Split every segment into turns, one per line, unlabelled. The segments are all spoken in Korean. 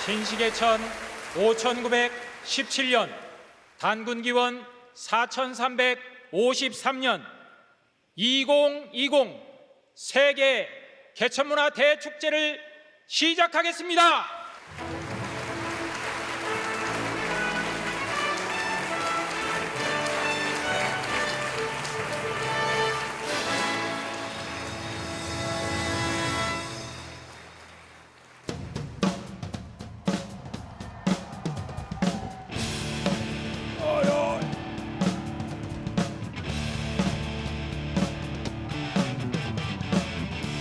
신시계천 5917년, 단군기원 4353년 2020 세계 개천문화 대축제를 시작하겠습니다.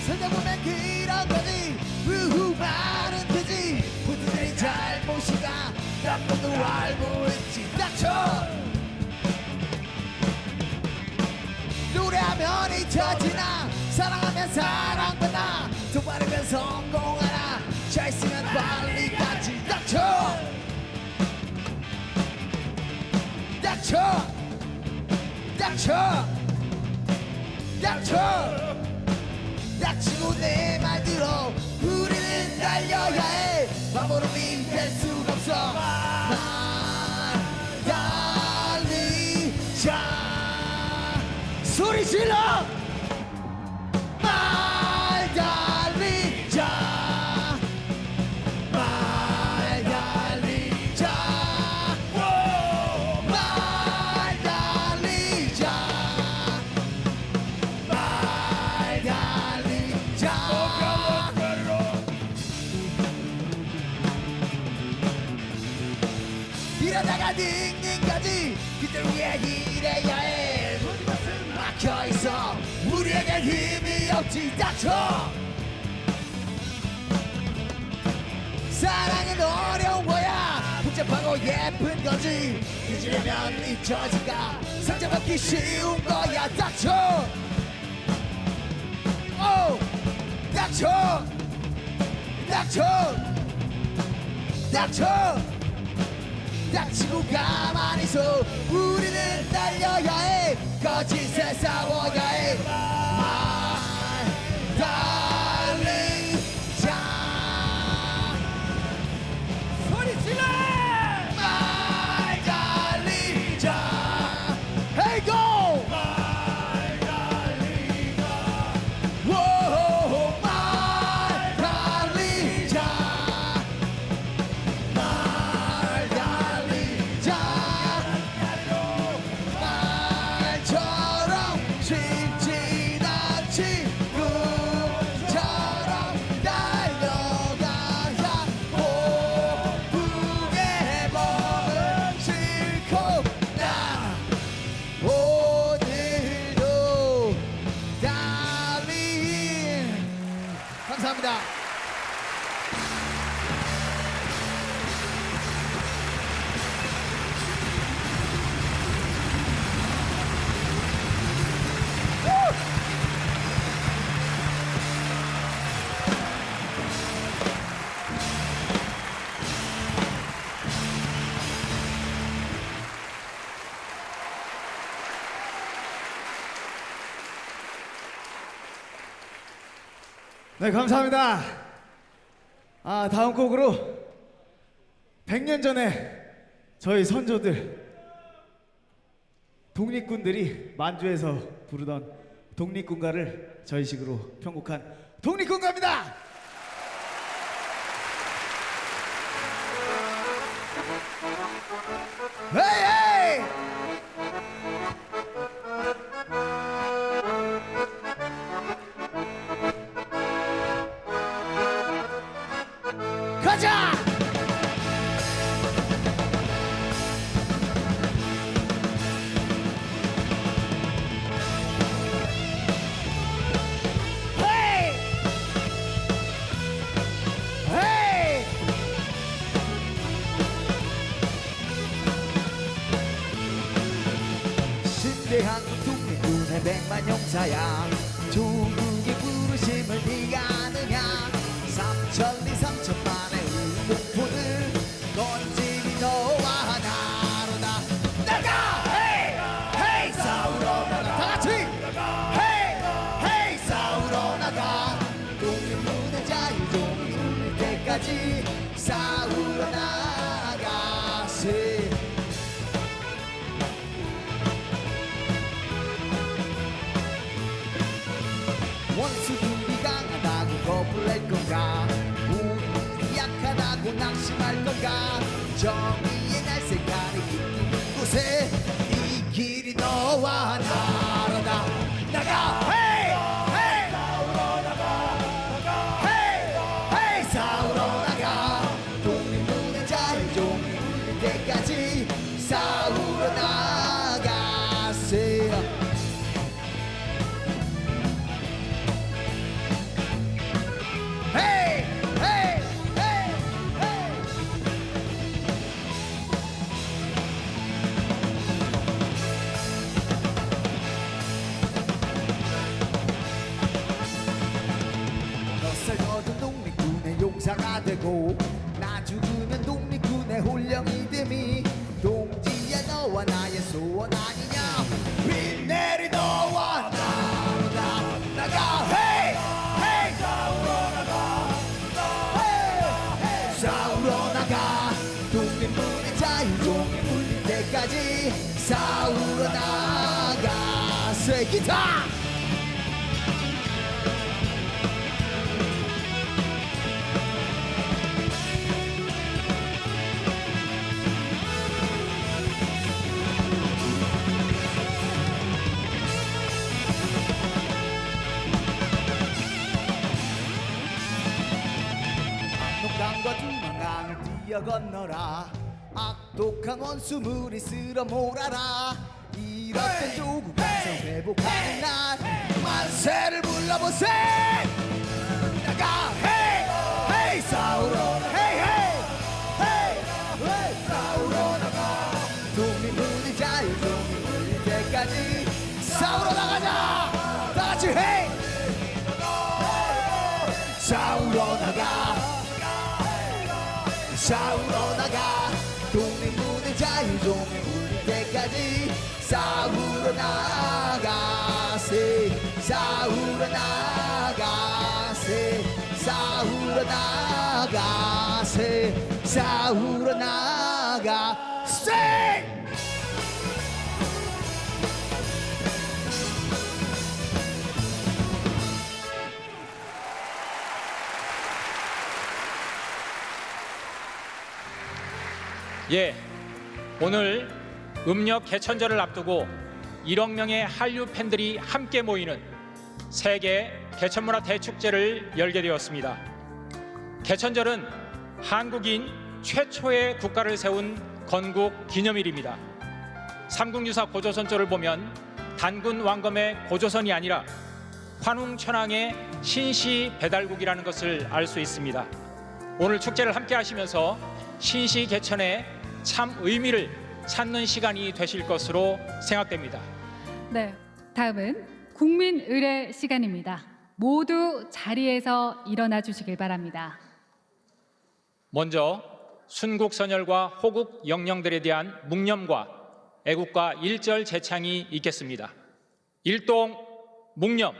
생각보면 그런 거지 우후 말은 되지 부두들이 잘못이가 남도 알고 있지 닥쳐 노래하면 잊혀지나 사랑하면 사랑받나 돈 많으면 성공하나 잘 있으면 빨리 가지 닥쳐 닥쳐 닥쳐 닥쳐 닥치고 내 말 들어 우리는 달려야 해 바보로 믿을 수가 없어 말 달리자 소리 질러 말 달리자 말 달리자 말 달리자 말 달리자 이러다가 닝닝까지 그들 위해 일해야 해 막혀있어 우리에겐 힘이 없지 닥쳐 사랑은 어려운 거야 복잡하고 예쁜 거지 잊으려면 잊혀질까 상처받기 쉬운 거야 닥쳐 오 닥쳐 닥쳐 닥쳐 닥치고 가만히 있어 우리는 달려야 해 거짓에 싸워야 해 말 달리자 소리 질러 말 달리자 Hey go 말 달리자 오 말 달리자 말 달리자 말처럼 쉽진 않지 꿈처럼 달려가야 오후에 몸은 싣고 나 오늘도 달린 감사합니다.
네, 감사합니다. 다음 곡으로 100년 전에 저희 선조들 독립군들이 만주에서 부르던 독립군가를 저희식으로 편곡한 독립군가입니다.
헤이 헤이 가자 헤이 헤이 신대한 독립군의 백만 용사야 조국의 부르심을 네가 아느냐 삼천리 삼천만의 의복포들 멋짐이 너와 나로다 나가 헤이 헤이 싸우러 나가 다같이 헤이 헤이 싸우러 나가 독립군의 자유종이 울릴 때까지 싸우 건가 정의의 날색깔이 깃든 곳에 이 길이 너와 나로다 나가 헤이 헤이 싸우러 나가 헤이 헤이 싸우러 나가 독립문의 자유종이 울릴 때까지 싸우러 나가세요. Hey, hey, hey, hey. 넉살 거둔 독립군의 용사가 되고 나 죽으면 독립군의 홀령이 됨이 동지야 너와 나의 소원 아니냐 비 내리 너와 나로다 나가 Hey, hey. 싸우러 나가 독립문의 자유종이 울릴 때까지 싸우러 나가 새 기타 강과 두만강을 뛰어 건너라 악독한 원수물이 쓸어 몰아라 이렇게 조국 완성 회복하는 날 만세를 불러보세 나가 헤이 헤이 싸우러 헤이 헤이 헤이 헤이 싸우러 나가 독립문의 자유종이 울릴 때까지 싸우러 나가자 다같이 헤이 싸우러 나가 싸우러 나가 독립문의 자유종이 울릴 때까지 싸우러 나가세 싸우러 나가세 싸우러 나가세 싸우러 나가세
예, 오늘 음력 개천절을 앞두고 1억 명의 한류 팬들이 함께 모이는 세계 개천문화 대축제를 열게 되었습니다. 개천절은 한국인 최초의 국가를 세운 건국 기념일입니다. 삼국유사 고조선조를 보면 단군 왕검의 고조선이 아니라 환웅천왕의 신시 배달국이라는 것을 알 수 있습니다. 오늘 축제를 함께 하시면서 신시 개천의 참 의미를 찾는 시간이 되실 것으로 생각됩니다.
네, 다음은 국민의례 시간입니다. 모두 자리에서 일어나 주시길 바랍니다.
먼저 순국선열과 호국 영령들에 대한 묵념과 애국가 1절 제창이 있겠습니다. 일동 묵념.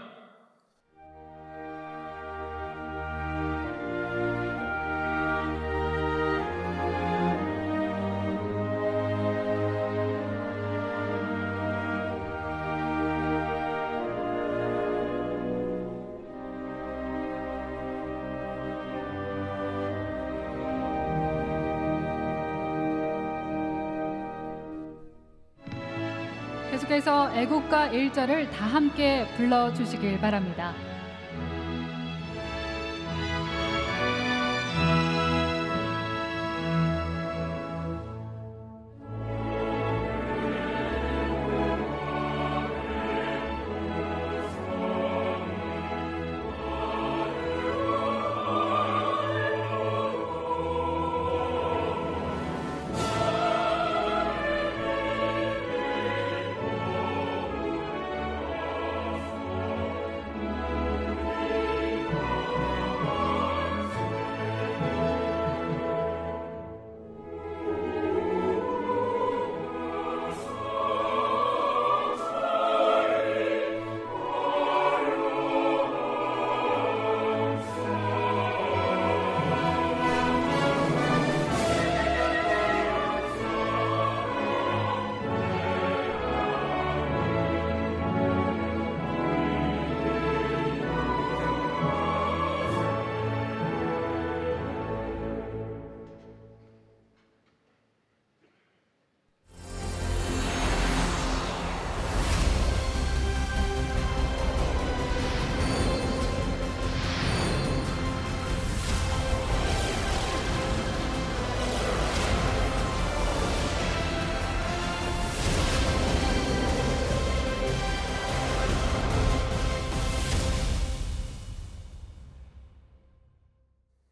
계속해서 애국가 1절을 다 함께 불러주시길 바랍니다.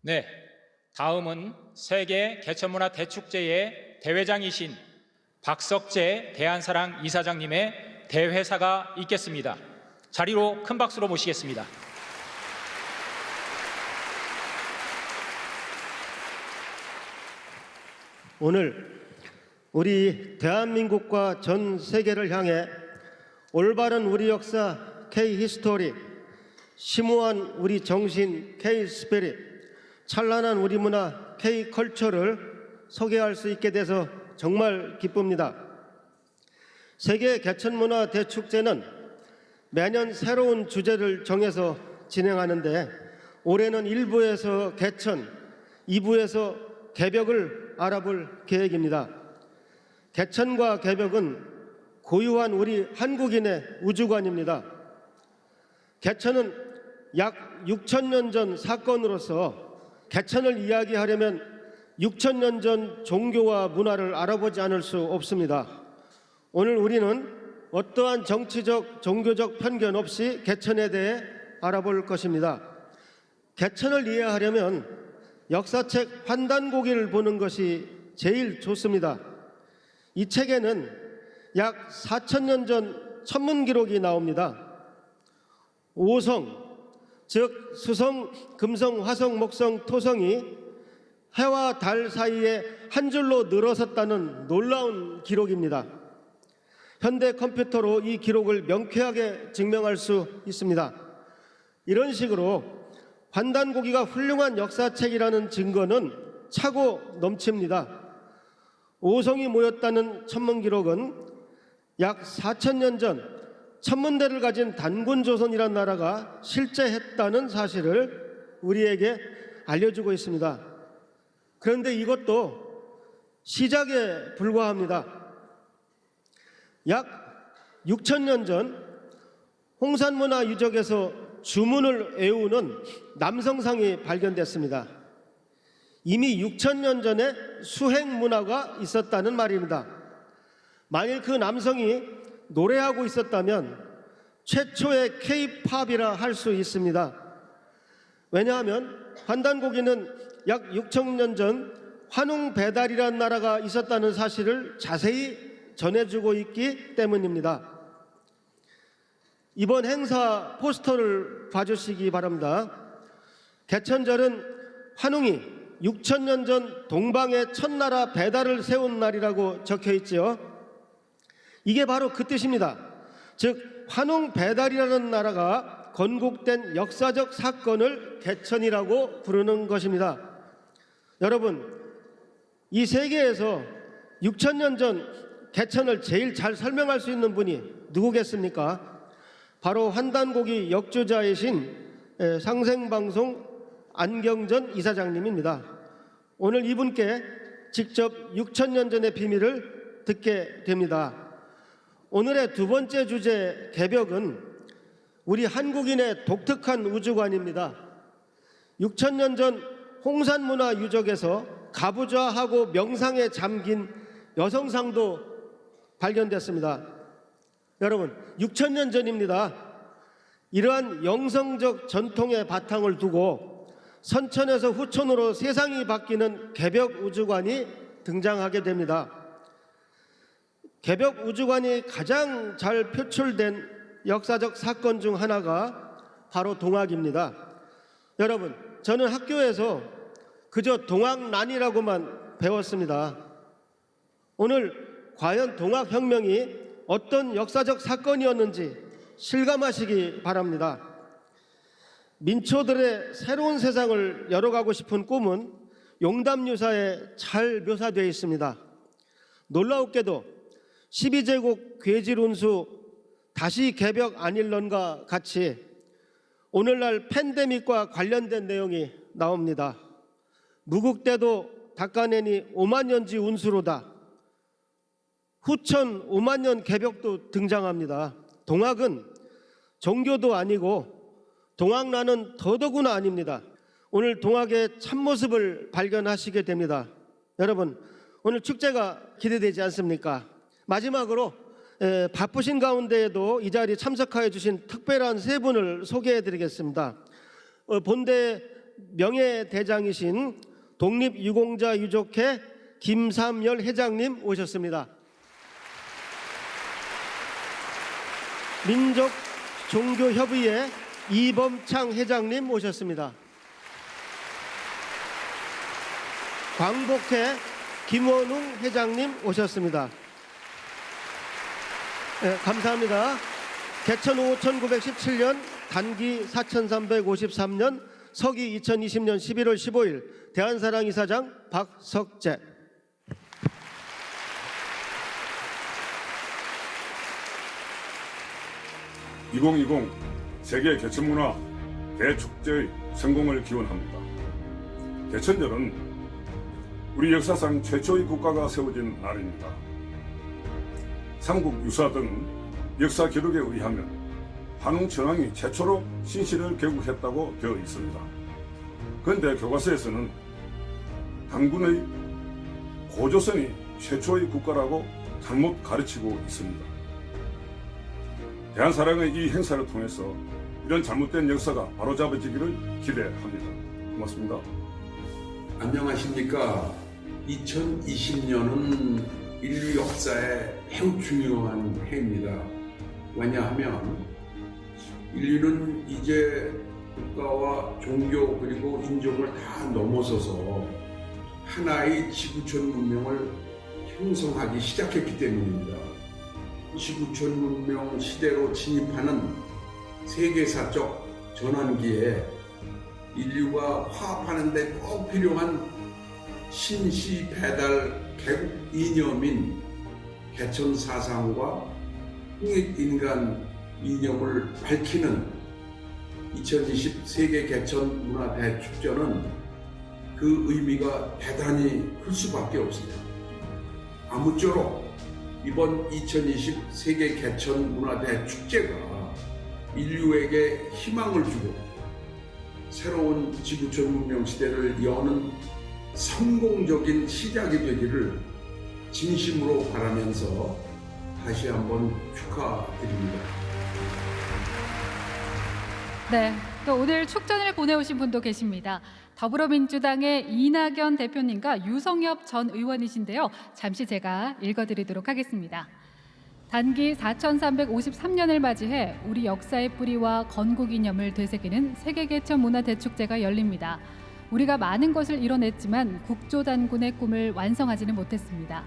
네, 다음은 세계 개천문화 대축제의 대회장이신 박석재 대한사랑 이사장님의 대회사가 있겠습니다. 자리로 큰 박수로 모시겠습니다.
오늘 우리 대한민국과 전 세계를 향해 올바른 우리 역사 K-히스토리, 심오한 우리 정신 K-스피릿, 찬란한 우리 문화 K-컬처를 소개할 수 있게 돼서 정말 기쁩니다. 세계 개천문화 대축제는 매년 새로운 주제를 정해서 진행하는데 올해는 1부에서 개천, 2부에서 개벽을 알아볼 계획입니다. 개천과 개벽은 고유한 우리 한국인의 우주관입니다. 개천은 약 6,000년 전 사건으로서 개천을 이야기하려면 6,000년 전 종교와 문화를 알아보지 않을 수 없습니다. 오늘 우리는 어떠한 정치적, 종교적 편견 없이 개천에 대해 알아볼 것입니다. 개천을 이해하려면 역사책 환단고기를 보는 것이 제일 좋습니다. 이 책에는 약 4,000년 전 천문 기록이 나옵니다. 오성, 즉 수성, 금성, 화성, 목성, 토성이 해와 달 사이에 한 줄로 늘어섰다는 놀라운 기록입니다. 현대 컴퓨터로 이 기록을 명쾌하게 증명할 수 있습니다. 이런 식으로 환단고기가 훌륭한 역사책이라는 증거는 차고 넘칩니다. 오성이 모였다는 천문 기록은 약 4,000년 전 천문대를 가진 단군조선이라는 나라가 실제했다는 사실을 우리에게 알려주고 있습니다. 그런데 이것도 시작에 불과합니다. 약 6,000년 전 홍산문화 유적에서 주문을 외우는 남성상이 발견됐습니다. 이미 6,000년 전에 수행 문화가 있었다는 말입니다. 만일 그 남성이 노래하고 있었다면 최초의 K-팝이라 할 수 있습니다. 왜냐하면 환단고기는 약 6,000년 전 환웅 배달이라는 나라가 있었다는 사실을 자세히 전해주고 있기 때문입니다. 이번 행사 포스터를 봐주시기 바랍니다. 개천절은 환웅이 6,000년 전 동방의 첫나라 배달을 세운 날이라고 적혀 있지요. 이게 바로 그 뜻입니다. 즉 환웅 배달이라는 나라가 건국된 역사적 사건을 개천이라고 부르는 것입니다. 여러분, 이 세계에서 6,000년 전 개천을 제일 잘 설명할 수 있는 분이 누구겠습니까? 바로 환단고기 역주자이신 상생방송 안경전 이사장님입니다. 오늘 이분께 직접 6,000년 전의 비밀을 듣게 됩니다. 오늘의 두 번째 주제 개벽은 우리 한국인의 독특한 우주관입니다. 6,000년 전 홍산문화 유적에서 가부좌하고 명상에 잠긴 여성상도 발견됐습니다. 여러분, 6,000년 전입니다. 이러한 영성적 전통의 바탕을 두고 선천에서 후천으로 세상이 바뀌는 개벽 우주관이 등장하게 됩니다. 개벽 우주관이 가장 잘 표출된 역사적 사건 중 하나가 바로 동학입니다. 여러분, 저는 학교에서 그저 동학란이라고만 배웠습니다. 오늘 과연 동학혁명이 어떤 역사적 사건이었는지 실감하시기 바랍니다. 민초들의 새로운 세상을 열어가고 싶은 꿈은 용담유사에 잘 묘사되어 있습니다. 놀라웠게도 12제국 괴질운수 다시 개벽 아닐런과 같이 오늘날 팬데믹과 관련된 내용이 나옵니다. 무국대도 닦아내니 5만년지 운수로다. 후천 5만년 개벽도 등장합니다. 동학은 종교도 아니고 동학란은 더더구나 아닙니다. 오늘 동학의 참모습을 발견하시게 됩니다. 여러분, 오늘 축제가 기대되지 않습니까? 마지막으로 바쁘신 가운데에도 이 자리에 참석하여 주신 특별한 세 분을 소개해 드리겠습니다. 본대에 명예대장이신 독립유공자 유족회 김삼열 회장님 오셨습니다. 민족종교협의회 이범창 회장님 오셨습니다. 광복회 김원웅 회장님 오셨습니다. 네, 감사합니다. 개천 5917년, 단기 4353년, 서기 2020년 11월 15일 대한사랑 이사장 박석재.
(2020) 세계 개천문화 대축제의 성공을 기원합니다. 개천절은 우리 역사상 최초의 국가가 세워진 날입니다. 삼국 유사 등 역사 기록에 의하면 한웅 천황이 최초로 신시를 개국했다고 되어 있습니다. 그런데 교과서에서는 당군의 고조선이 최초의 국가라고 잘못 가르치고 있습니다. 대한사랑의 이 행사를 통해서 이런 잘못된 역사가 바로잡아지기를 기대합니다. 고맙습니다.
안녕하십니까. 2020년은 인류 역사에 매우 중요한 해입니다. 왜냐하면 인류는 이제 국가와 종교 그리고 인종을 다 넘어서서 하나의 지구촌 문명을 형성하기 시작했기 때문입니다. 지구촌 문명 시대로 진입하는 세계사적 전환기에 인류가 화합하는 데 꼭 필요한 신시 배달 개국 이념인 개천 사상과 홍익 인간 이념을 밝히는 2020 세계 개천 문화 대축제는 그 의미가 대단히 클 수밖에 없습니다. 아무쪼록 이번 2020 세계 개천 문화 대축제가 인류에게 희망을 주고 새로운 지구촌 문명 시대를 여는 성공적인 시작이 되기를 진심으로 바라면서 다시 한번 축하드립니다.
네, 또 오늘 축전을 보내오신 분도 계십니다. 더불어민주당의 이낙연 대표님과 유성엽 전 의원이신데요. 잠시 제가 읽어드리도록 하겠습니다. 단기 4353년을 맞이해 우리 역사의 뿌리와 건국 이념을 되새기는 세계개천문화대축제가 열립니다. 우리가 많은 것을 이뤄냈지만 국조단군의 꿈을 완성하지는 못했습니다.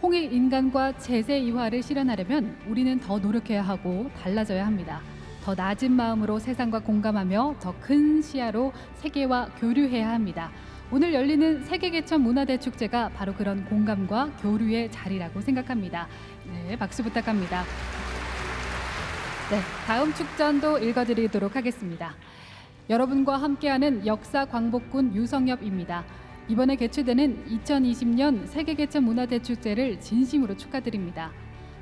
홍익 인간과 제세 이화를 실현하려면 우리는 더 노력해야 하고 달라져야 합니다. 더 낮은 마음으로 세상과 공감하며 더 큰 시야로 세계와 교류해야 합니다. 오늘 열리는 세계개천문화대축제가 바로 그런 공감과 교류의 자리라고 생각합니다. 네, 박수 부탁합니다. 네, 다음 축전도 읽어드리도록 하겠습니다. 여러분과 함께하는 역사광복군 유성엽입니다. 이번에 개최되는 2020년 세계개천문화대축제를 진심으로 축하드립니다.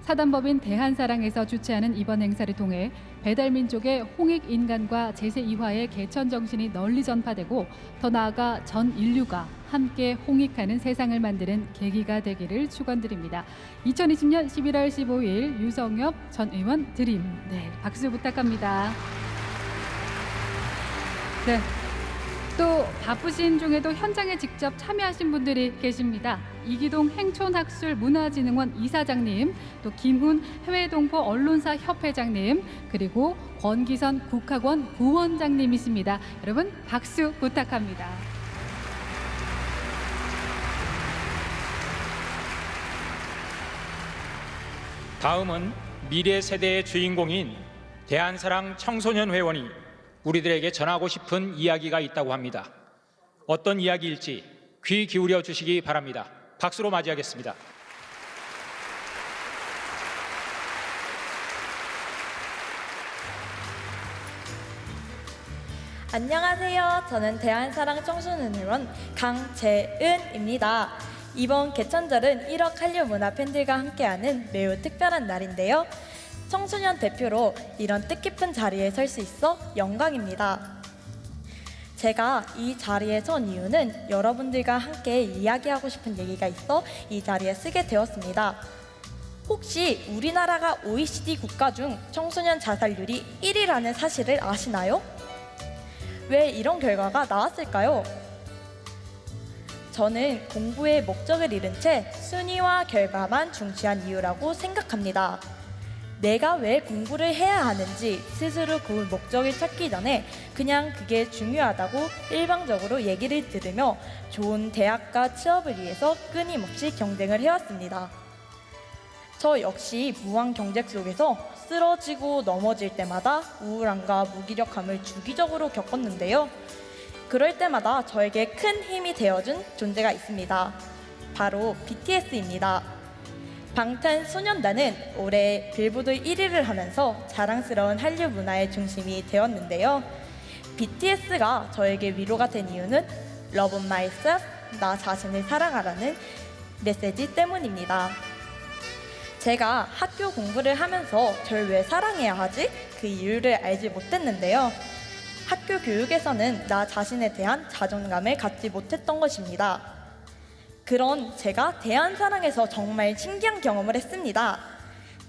사단법인 대한사랑에서 주최하는 이번 행사를 통해 배달민족의 홍익인간과 제세이화의 개천정신이 널리 전파되고 더 나아가 전 인류가 함께 홍익하는 세상을 만드는 계기가 되기를 축원드립니다. 2020년 11월 15일 유성엽 전 의원 드림. 네, 박수 부탁합니다. 네. 또 바쁘신 중에도 현장에 직접 참여하신 분들이 계십니다. 이기동 행촌학술문화진흥원 이사장님, 또 김훈 해외동포 언론사 협회장님, 그리고 권기선 국학원 부원장님이십니다. 여러분 박수 부탁합니다.
다음은 미래 세대의 주인공인 대한사랑 청소년 회원이 우리들에게 전하고 싶은 이야기가 있다고 합니다. 어떤 이야기일지 귀 기울여 주시기 바랍니다. 박수로 맞이하겠습니다.
안녕하세요. 저는 대한사랑 청소년회원 강재은입니다. 이번 개천절은 1억 한류 문화 팬들과 함께하는 매우 특별한 날인데요. 청소년 대표로 이런 뜻깊은 자리에 설 수 있어 영광입니다. 제가 이 자리에 선 이유는 여러분들과 함께 이야기하고 싶은 얘기가 있어 이 자리에 쓰게 되었습니다. 혹시 우리나라가 OECD 국가 중 청소년 자살률이 1위라는 사실을 아시나요? 왜 이런 결과가 나왔을까요? 저는 공부의 목적을 잃은 채 순위와 결과만 중시한 이유라고 생각합니다. 내가 왜 공부를 해야 하는지 스스로 그 목적을 찾기 전에 그냥 그게 중요하다고 일방적으로 얘기를 들으며 좋은 대학과 취업을 위해서 끊임없이 경쟁을 해왔습니다. 저 역시 무한 경쟁 속에서 쓰러지고 넘어질 때마다 우울함과 무기력함을 주기적으로 겪었는데요. 그럴 때마다 저에게 큰 힘이 되어준 존재가 있습니다. 바로 BTS입니다. 방탄소년단은 올해 빌보드 1위를 하면서 자랑스러운 한류 문화의 중심이 되었는데요. BTS가 저에게 위로가 된 이유는 Love myself, 나 자신을 사랑하라는 메시지 때문입니다. 제가 학교 공부를 하면서 절 왜 사랑해야 하지? 그 이유를 알지 못했는데요. 학교 교육에서는 나 자신에 대한 자존감을 갖지 못했던 것입니다. 그런 제가 대한사랑에서 정말 신기한 경험을 했습니다.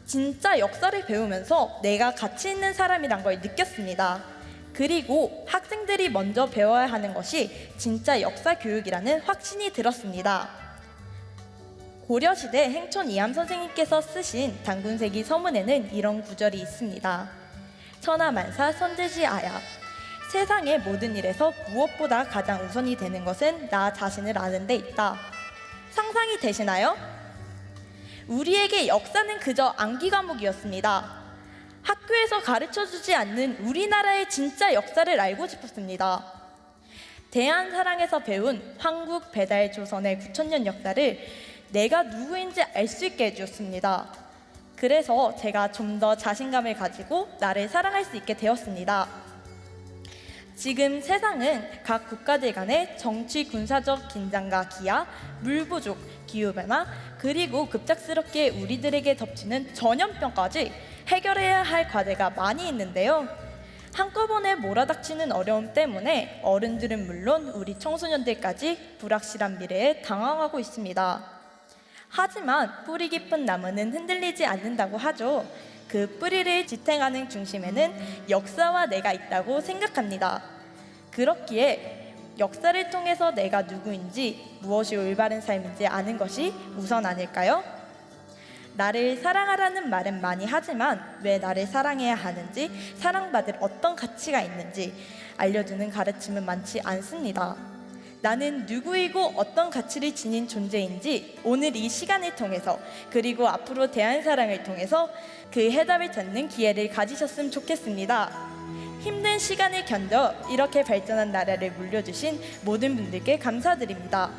진짜 역사를 배우면서 내가 가치 있는 사람이란 걸 느꼈습니다. 그리고 학생들이 먼저 배워야 하는 것이 진짜 역사 교육이라는 확신이 들었습니다. 고려시대 행촌 이함 선생님께서 쓰신 단군세기 서문에는 이런 구절이 있습니다. 천하만사 선제시아야. 세상의 모든 일에서 무엇보다 가장 우선이 되는 것은 나 자신을 아는 데 있다. 상상이 되시나요? 우리에게 역사는 그저 암기 과목이었습니다. 학교에서 가르쳐주지 않는 우리나라의 진짜 역사를 알고 싶었습니다. 대한사랑에서 배운 황국 배달 조선의 9,000년 역사를 내가 누구인지 알 수 있게 해주었습니다. 그래서 제가 좀 더 자신감을 가지고 나를 사랑할 수 있게 되었습니다. 지금 세상은 각 국가들 간의 정치 군사적 긴장과 기아, 물 부족, 기후변화, 그리고 급작스럽게 우리들에게 덮치는 전염병까지 해결해야 할 과제가 많이 있는데요. 한꺼번에 몰아닥치는 어려움 때문에 어른들은 물론 우리 청소년들까지 불확실한 미래에 당황하고 있습니다. 하지만 뿌리 깊은 나무는 흔들리지 않는다고 하죠. 그 뿌리를 지탱하는 중심에는 역사와 내가 있다고 생각합니다. 그렇기에 역사를 통해서 내가 누구인지 무엇이 올바른 삶인지 아는 것이 우선 아닐까요? 나를 사랑하라는 말은 많이 하지만 왜 나를 사랑해야 하는지, 사랑받을 어떤 가치가 있는지 알려주는 가르침은 많지 않습니다. 나는 누구이고 어떤 가치를 지닌 존재인지 오늘 이 시간을 통해서, 그리고 앞으로 대한사랑을 통해서 그 해답을 찾는 기회를 가지셨으면 좋겠습니다. 힘든 시간을 견뎌 이렇게 발전한 나라를 물려주신 모든 분들께 감사드립니다.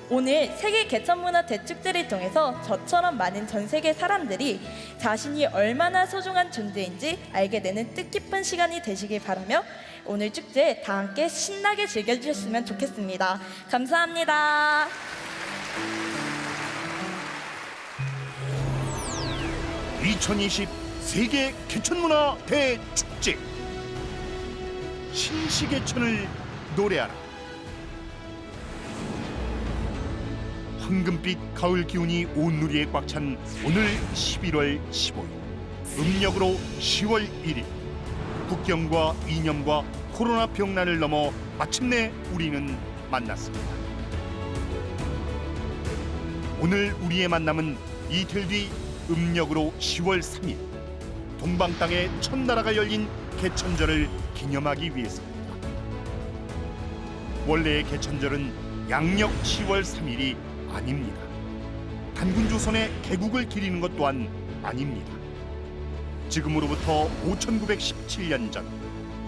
오늘 세계 개천문화 대축제를 통해서 저처럼 많은 전 세계 사람들이 자신이 얼마나 소중한 존재인지 알게 되는 뜻깊은 시간이 되시길 바라며 오늘 축제 다 함께 신나게 즐겨주셨으면 좋겠습니다. 감사합니다.
(2020) 세계 개천문화 대축제 신시개천을 노래하라. 황금빛 가을 기운이 온 누리에 꽉 찬 오늘 11월 15일, 음력으로 10월 1일, 국경과 이념과 코로나 병난을 넘어 마침내 우리는 만났습니다. 오늘 우리의 만남은 이틀 뒤 음력으로 10월 3일 동방 땅의 첫나라가 열린 개천절을 기념하기 위해서입니다. 원래의 개천절은 양력 10월 3일이 아닙니다. 단군조선의 개국을 기리는 것 또한 아닙니다. 지금으로부터 5917년 전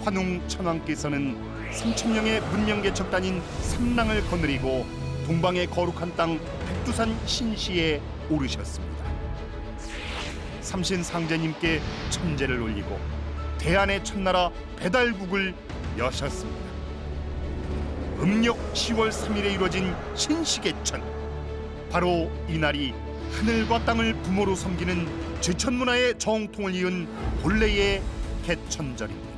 환웅 천왕께서는 3,000명의 문명개척단인 삼랑을 거느리고 동방의 거룩한 땅 백두산 신시에 오르셨습니다. 삼신상제님께 천제를 올리고 대한의 첫나라 배달국을 여셨습니다. 음력 10월 3일에 이루어진 신시개천, 바로 이날이 하늘과 땅을 부모로 섬기는 제천문화의 정통을 이은 본래의 개천절입니다.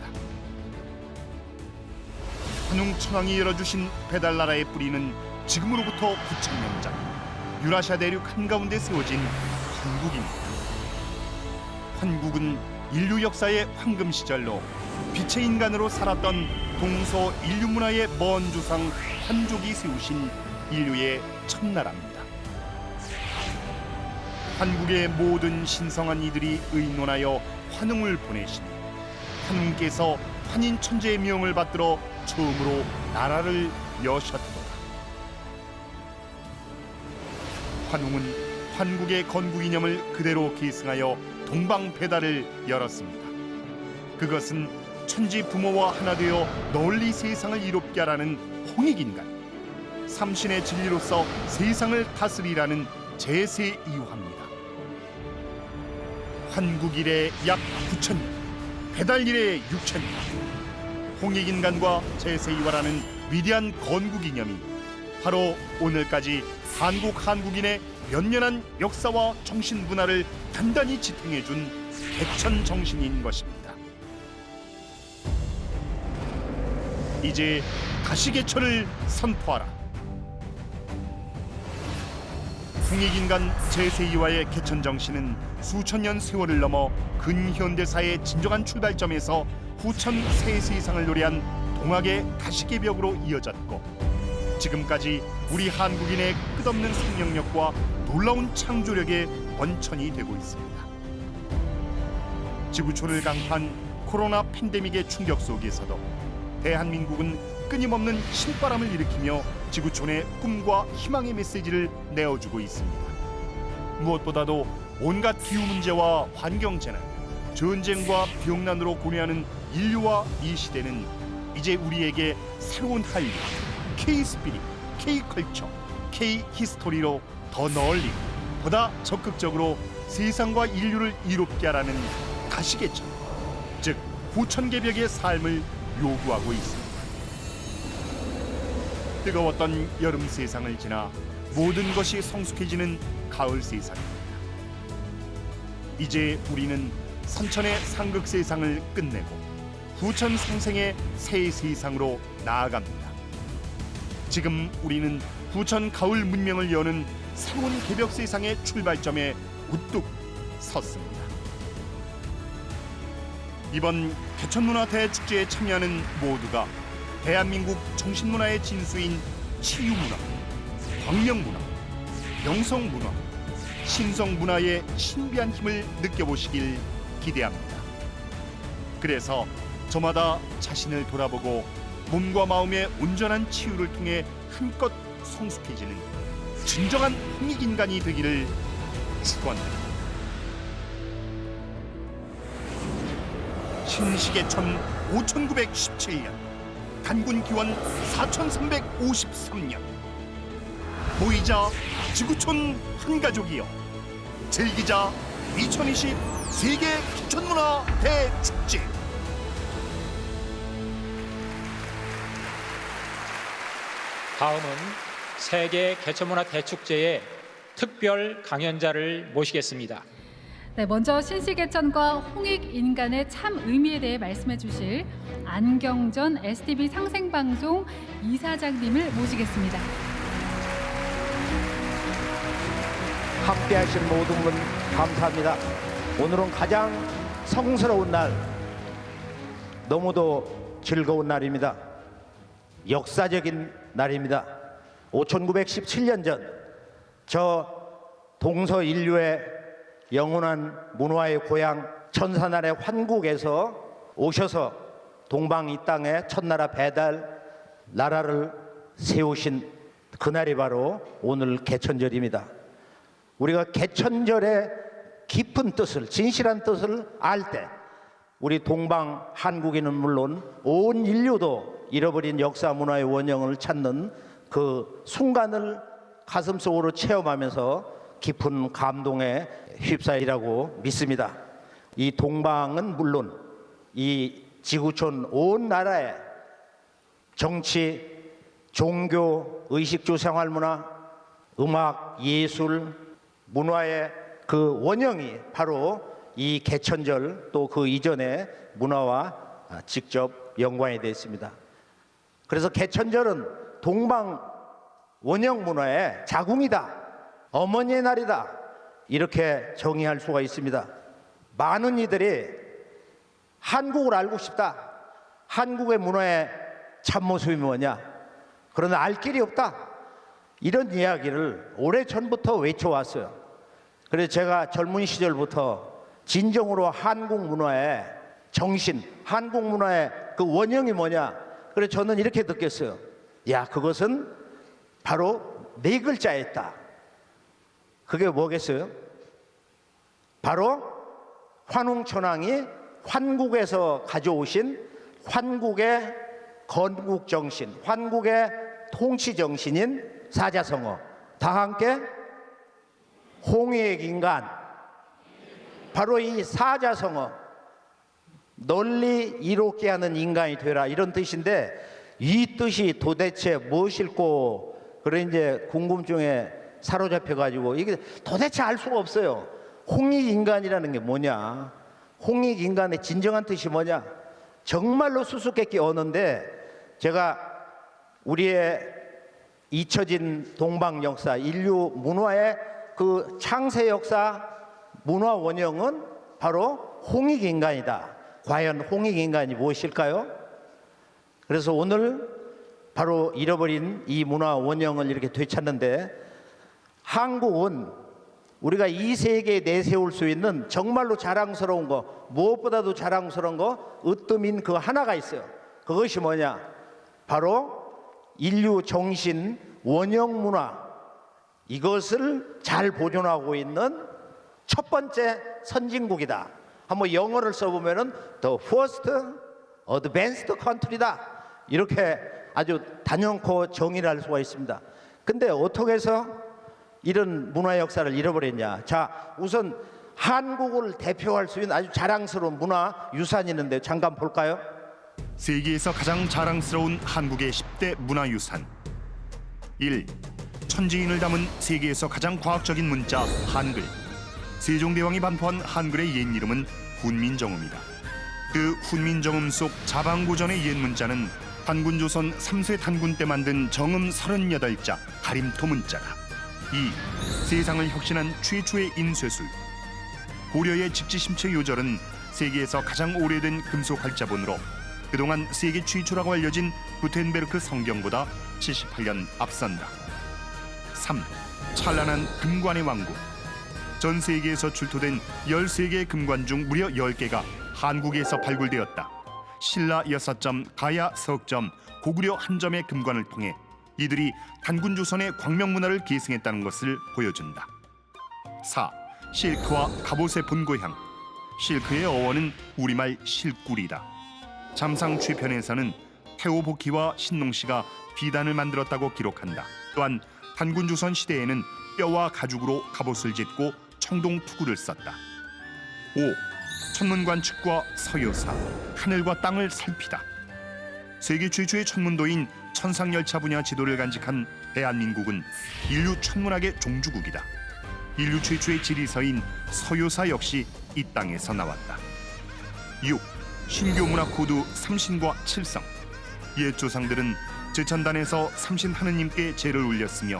환웅천왕이 열어주신 배달나라의 뿌리는 지금으로부터 9,000년 전 유라시아 대륙 한가운데 세워진 환국입니다. 환국은 인류 역사의 황금 시절로 빛의 인간으로 살았던 동서 인류 문화의 먼 조상 환족이 세우신 인류의 첫나라입니다. 한국의 모든 신성한 이들이 의논하여 환웅을 보내시니 하느님께서 환인 천재의 명을 받들어 처음으로 나라를 여셨도다. 환웅은 환국의 건국이념을 그대로 계승하여 동방 배달을 열었습니다. 그것은 천지 부모와 하나 되어 널리 세상을 이롭게 하라는 홍익인간, 삼신의 진리로서 세상을 다스리라는 제세이유합니다. 환국 이래 약 9,000년, 배달 이래 6,000년, 홍익인간과 제세이화라는 위대한 건국이념이 바로 오늘까지 한국인의 연연한 역사와 정신 문화를 단단히 지탱해준 개천 정신인 것입니다. 이제 다시 개천을 선포하라. 홍익인간 제세이화의 개천 정신은 수천 년 세월을 넘어 근현대사의 진정한 출발점에서 후천 세세이상을 노래한 동학의 다시개벽으로 이어졌고, 지금까지 우리 한국인의 끝없는 생명력과 놀라운 창조력의 원천이 되고 있습니다. 지구촌을 강타한 코로나 팬데믹의 충격 속에서도 대한민국은 끊임없는 신바람을 일으키며 지구촌의 꿈과 희망의 메시지를 내어주고 있습니다. 무엇보다도 온갖 기후 문제와 환경 재난, 전쟁과 병난으로 고뇌하는 인류와 이 시대는 이제 우리에게 새로운 한류, K-스피릿, K-컬처, K-히스토리로 더 널리, 보다 적극적으로 세상과 인류를 이롭게 하라는 다시개천, 즉 후천개벽의 삶을 요구하고 있습니다. 뜨거웠던 여름 세상을 지나 모든 것이 성숙해지는 가을 세상입니다. 이제 우리는 선천의 상극 세상을 끝내고 후천 상생의 새 세상으로 나아갑니다. 지금 우리는 후천 가을 문명을 여는 새로운 개벽 세상의 출발점에 우뚝 섰습니다. 이번 개천문화 대축제에 참여하는 모두가 대한민국 정신문화의 진수인 치유문화, 광명문화, 영성문화, 신성문화의 신비한 힘을 느껴보시길 기대합니다. 그래서 저마다 자신을 돌아보고 몸과 마음의 온전한 치유를 통해 한껏 성숙해지는 진정한 홍익인간이 되기를 축원드립니다. 신시계천 5917년, 단군기원 4353년, 모이자 지구촌 한가족이여 즐기자 2020 세계 개천문화 대축제.
다음은 세계 개천문화 대축제의 특별 강연자를 모시겠습니다.
네, 먼저 신시개천과 홍익인간의 참 의미에 대해 말씀해 주실 안경전 STV 상생방송 이사장님을 모시겠습니다.
함께 하신 모든 분 감사합니다. 오늘은 가장 성스러운 날, 너무도 즐거운 날입니다. 역사적인 날입니다. 5917년 전 저 동서 인류의 영원한 문화의 고향 천사나라의 환국에서 오셔서 동방 이 땅에 첫나라 배달 나라를 세우신 그날이 바로 오늘 개천절입니다. 우리가 개천절의 깊은 뜻을, 진실한 뜻을 알 때 우리 동방 한국인은 물론 온 인류도 잃어버린 역사 문화의 원형을 찾는 그 순간을 가슴속으로 체험하면서 깊은 감동에 휩싸이라고 믿습니다. 이 동방은 물론 이 지구촌 온 나라의 정치, 종교, 의식주, 생활문화, 음악, 예술, 문화의 그 원형이 바로 이 개천절 또 그 이전의 문화와 직접 연관이 되어 있습니다. 그래서 개천절은 동방 원형 문화의 자궁이다, 어머니의 날이다, 이렇게 정의할 수가 있습니다. 많은 이들이 한국을 알고 싶다, 한국의 문화에 참모습이 뭐냐? 그러나 알 길이 없다. 이런 이야기를 오래전부터 외쳐왔어요. 그래서 제가 젊은 시절부터 진정으로 한국 문화의 정신, 한국 문화의 그 원형이 뭐냐? 그래서 저는 이렇게 느꼈어요. 야, 그것은 바로 네 글자에 있다. 그게 뭐겠어요? 바로 환웅천왕이 환국에서 가져오신 환국의 건국 정신, 환국의 통치 정신인 사자성어. 다 함께 홍익 인간. 바로 이 사자성어, 널리 이롭게 하는 인간이 되라, 이런 뜻인데 이 뜻이 도대체 무엇일꼬? 그래 이제 궁금증에 사로잡혀 가지고 이게 도대체 알 수가 없어요. 홍익 인간이라는 게 뭐냐? 홍익 인간의 진정한 뜻이 뭐냐? 정말로 수수께끼 어는데 제가 우리의 잊혀진 동방 역사, 인류 문화의 그 창세 역사 문화 원형은 바로 홍익 인간이다. 과연 홍익 인간이 무엇일까요? 그래서 오늘 바로 잃어버린 이 문화 원형을 이렇게 되찾는데, 한국은 우리가 이 세계에 내세울 수 있는 정말로 자랑스러운 거, 무엇보다도 자랑스러운 거, 으뜸인 그 하나가 있어요. 그것이 뭐냐? 바로 인류 정신 원형 문화, 이것을 잘 보존하고 있는 첫 번째 선진국이다. 한번 영어를 써보면은 The First Advanced Country다. 이렇게 아주 단연코 정의를 할 수가 있습니다. 근데 어떻게 해서 이런 문화 역사를 잃어버렸냐? 자, 우선 한국을 대표할 수 있는 아주 자랑스러운 문화 유산이 있는데 잠깐 볼까요?
세계에서 가장 자랑스러운 한국의 10대 문화유산. 1. 천지인을 담은 세계에서 가장 과학적인 문자 한글. 세종대왕이 반포한 한글의 옛 이름은 훈민정음이다. 그 훈민정음 속 자방고전의 옛 문자는 단군조선 3세 단군 때 만든 정음 38자 가림토 문자다. 2. 세상을 혁신한 최초의 인쇄술. 고려의 직지심체 요절은 세계에서 가장 오래된 금속 활자본으로 그동안 세계 최초라고 알려진 구텐베르크 성경보다 78년 앞선다. 3. 찬란한 금관의 왕국. 전 세계에서 출토된 13개의 금관 중 무려 10개가 한국에서 발굴되었다. 신라 6점, 가야 석점, 고구려 1점의 금관을 통해 이들이 단군조선의 광명문화를 계승했다는 것을 보여준다. 4. 실크와 갑옷의 본고향. 실크의 어원은 우리말 실꿀이다. 잠상 최편에서는 태오복희와 신농씨가 비단을 만들었다고 기록한다. 또한 단군조선 시대에는 뼈와 가죽으로 갑옷을 짓고 청동투구를 썼다. 5. 천문관측과 서요사, 하늘과 땅을 살피다. 세계 최초의 천문도인 천상열차 분야 지도를 간직한 대한민국은 인류 천문학의 종주국이다. 인류 최초의 지리서인 서요사 역시 이 땅에서 나왔다. 6. 신교문화 코드 삼신과 칠성. 옛 조상들은 제천단에서 삼신 하느님께 제를 올렸으며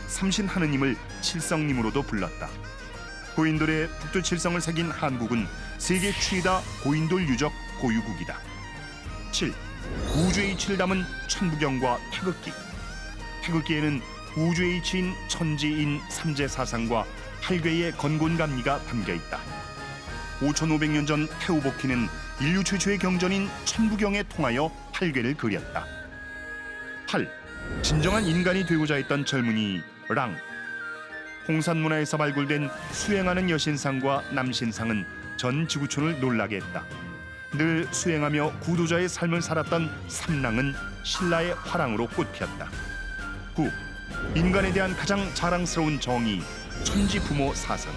삼신 하느님을 칠성님으로도 불렀다. 고인돌의 북두칠성을 새긴 한국은 세계 최다 고인돌 유적 고유국이다. 7. 우주의 이치를 담은 천부경과 태극기. 태극기에는 우주의 이치인 천지인 삼재사상과 8괴의 건곤감리가 담겨있다. 5500년 전 태오복희는 인류 최초의 경전인 천부경에 통하여 8괴를 그렸다. 8. 진정한 인간이 되고자 했던 젊은이 랑. 홍산문화에서 발굴된 수행하는 여신상과 남신상은 전 지구촌을 놀라게 했다. 늘 수행하며 구도자의 삶을 살았던 삼랑은 신라의 화랑으로 꽃피었다. 9. 인간에 대한 가장 자랑스러운 정의, 천지부모 사상.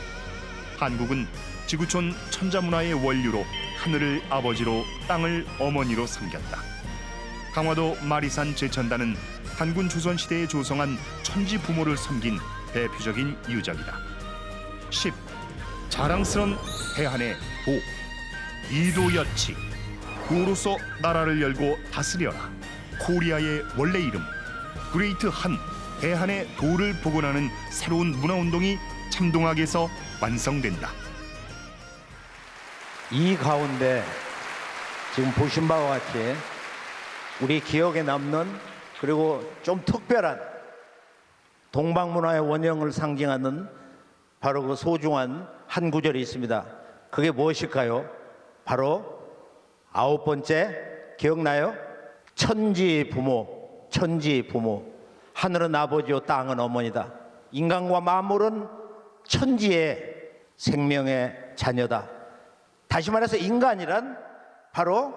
한국은 지구촌 천자문화의 원류로 하늘을 아버지로 땅을 어머니로 섬겼다. 강화도 마리산 제천단은 단군 조선시대에 조성한 천지부모를 섬긴 대표적인 유적이다. 10. 자랑스러운 대한의 도. 이도여치. 도로서 나라를 열고 다스려라. 코리아의 원래 이름 그레이트 한, 대한의 도를 복원하는 새로운 문화운동이 참동학에서 완성된다.
이 가운데 지금 보신 바와 같이 우리 기억에 남는 그리고 좀 특별한 동방문화의 원형을 상징하는 바로 그 소중한 한 구절이 있습니다. 그게 무엇일까요? 바로 9번째 기억나요? 천지 부모, 천지 부모. 하늘은 아버지요 땅은 어머니다. 인간과 만물은 천지의 생명의 자녀다. 다시 말해서 인간이란 바로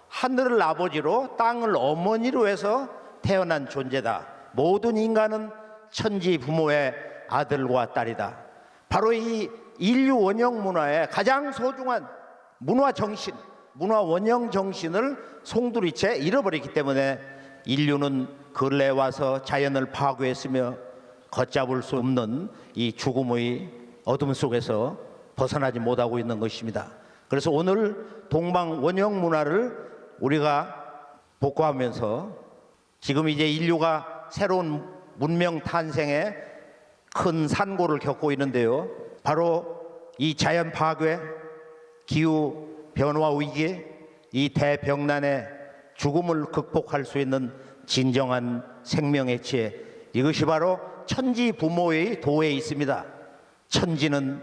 하늘을 아버지로 땅을 어머니로 해서 태어난 존재다. 모든 인간은 천지 부모의 아들과 딸이다. 바로 이 인류 원형 문화의 가장 소중한 문화 정신, 문화 원형 정신을 송두리째 잃어버렸기 때문에 인류는 근래에 와서 자연을 파괴했으며 걷잡을 수 없는 이 죽음의 어둠 속에서 벗어나지 못하고 있는 것입니다. 그래서 오늘 동방 원형 문화를 우리가 복구하면서 지금 이제 인류가 새로운 문명 탄생에 큰 산고를 겪고 있는데요. 바로 이 자연 파괴, 기후 변화 위기, 이 대병난의 죽음을 극복할 수 있는 진정한 생명의 지혜, 이것이 바로 천지 부모의 도에 있습니다. 천지는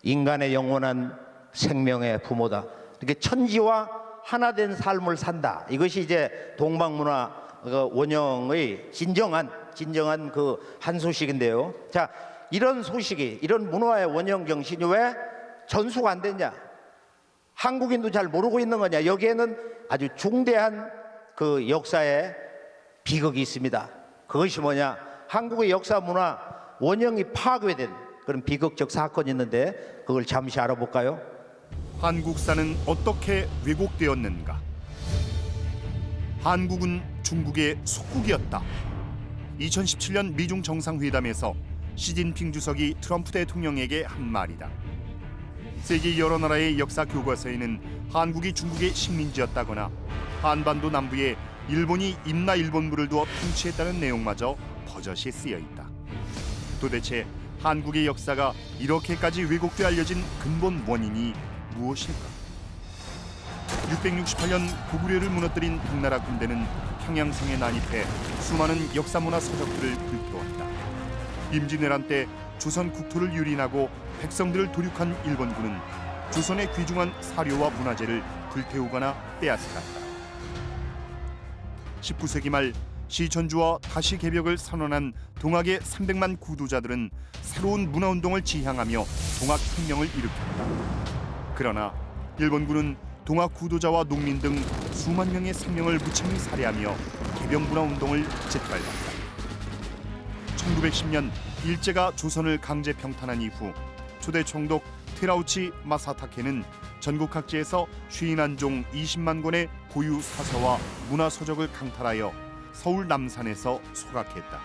인간의 영원한 생명의 부모다. 이렇게 천지와 하나 된 삶을 산다. 이것이 이제 동방문화 원형의 진정한 그 한 소식인데요. 자, 이런 소식이, 이런 문화의 원형 정신이 왜 전수가 안 됐냐? 한국인도 잘 모르고 있는 거냐? 여기에는 아주 중대한 그 역사의 비극이 있습니다. 그것이 뭐냐? 한국의 역사 문화 원형이 파괴된 그런 비극적 사건이 있는데 그걸 잠시 알아볼까요?
한국사는 어떻게 왜곡되었는가? 한국은 중국의 속국이었다. 2017년 미중 정상회담에서 시진핑 주석이 트럼프 대통령에게 한 말이다. 세계 여러 나라의 역사 교과서에는 한국이 중국의 식민지였다거나 한반도 남부에 일본이 임나 일본부를 두어 통치했다는 내용마저 버젓이 쓰여 있다. 도대체 한국의 역사가 이렇게까지 왜곡돼 알려진 근본 원인이 무엇일까? 668년 고구려를 무너뜨린 당나라 군대는 평양성에 난입해 수많은 역사문화 서적들을 불태웠다. 임진왜란 때 조선 국토를 유린하고 백성들을 도륙한 일본군은 조선의 귀중한 사료와 문화재를 불태우거나 빼앗아갔다. 19세기 말 시천주와 다시 개벽을 선언한 동학의 300만 구도자들은 새로운 문화운동을 지향하며 동학혁명을 일으켰다. 그러나 일본군은 동학 구도자와 농민 등 수만 명의 생명을 무참히 살해하며 개병문화운동을 짓밟았다. 1910년 일제가 조선을 강제 평탄한 이후 초대 총독 테라우치 마사타케는 전국 각지에서 51종 20만 권의 고유 사서와 문화 서적을 강탈하여 서울 남산에서 소각했다.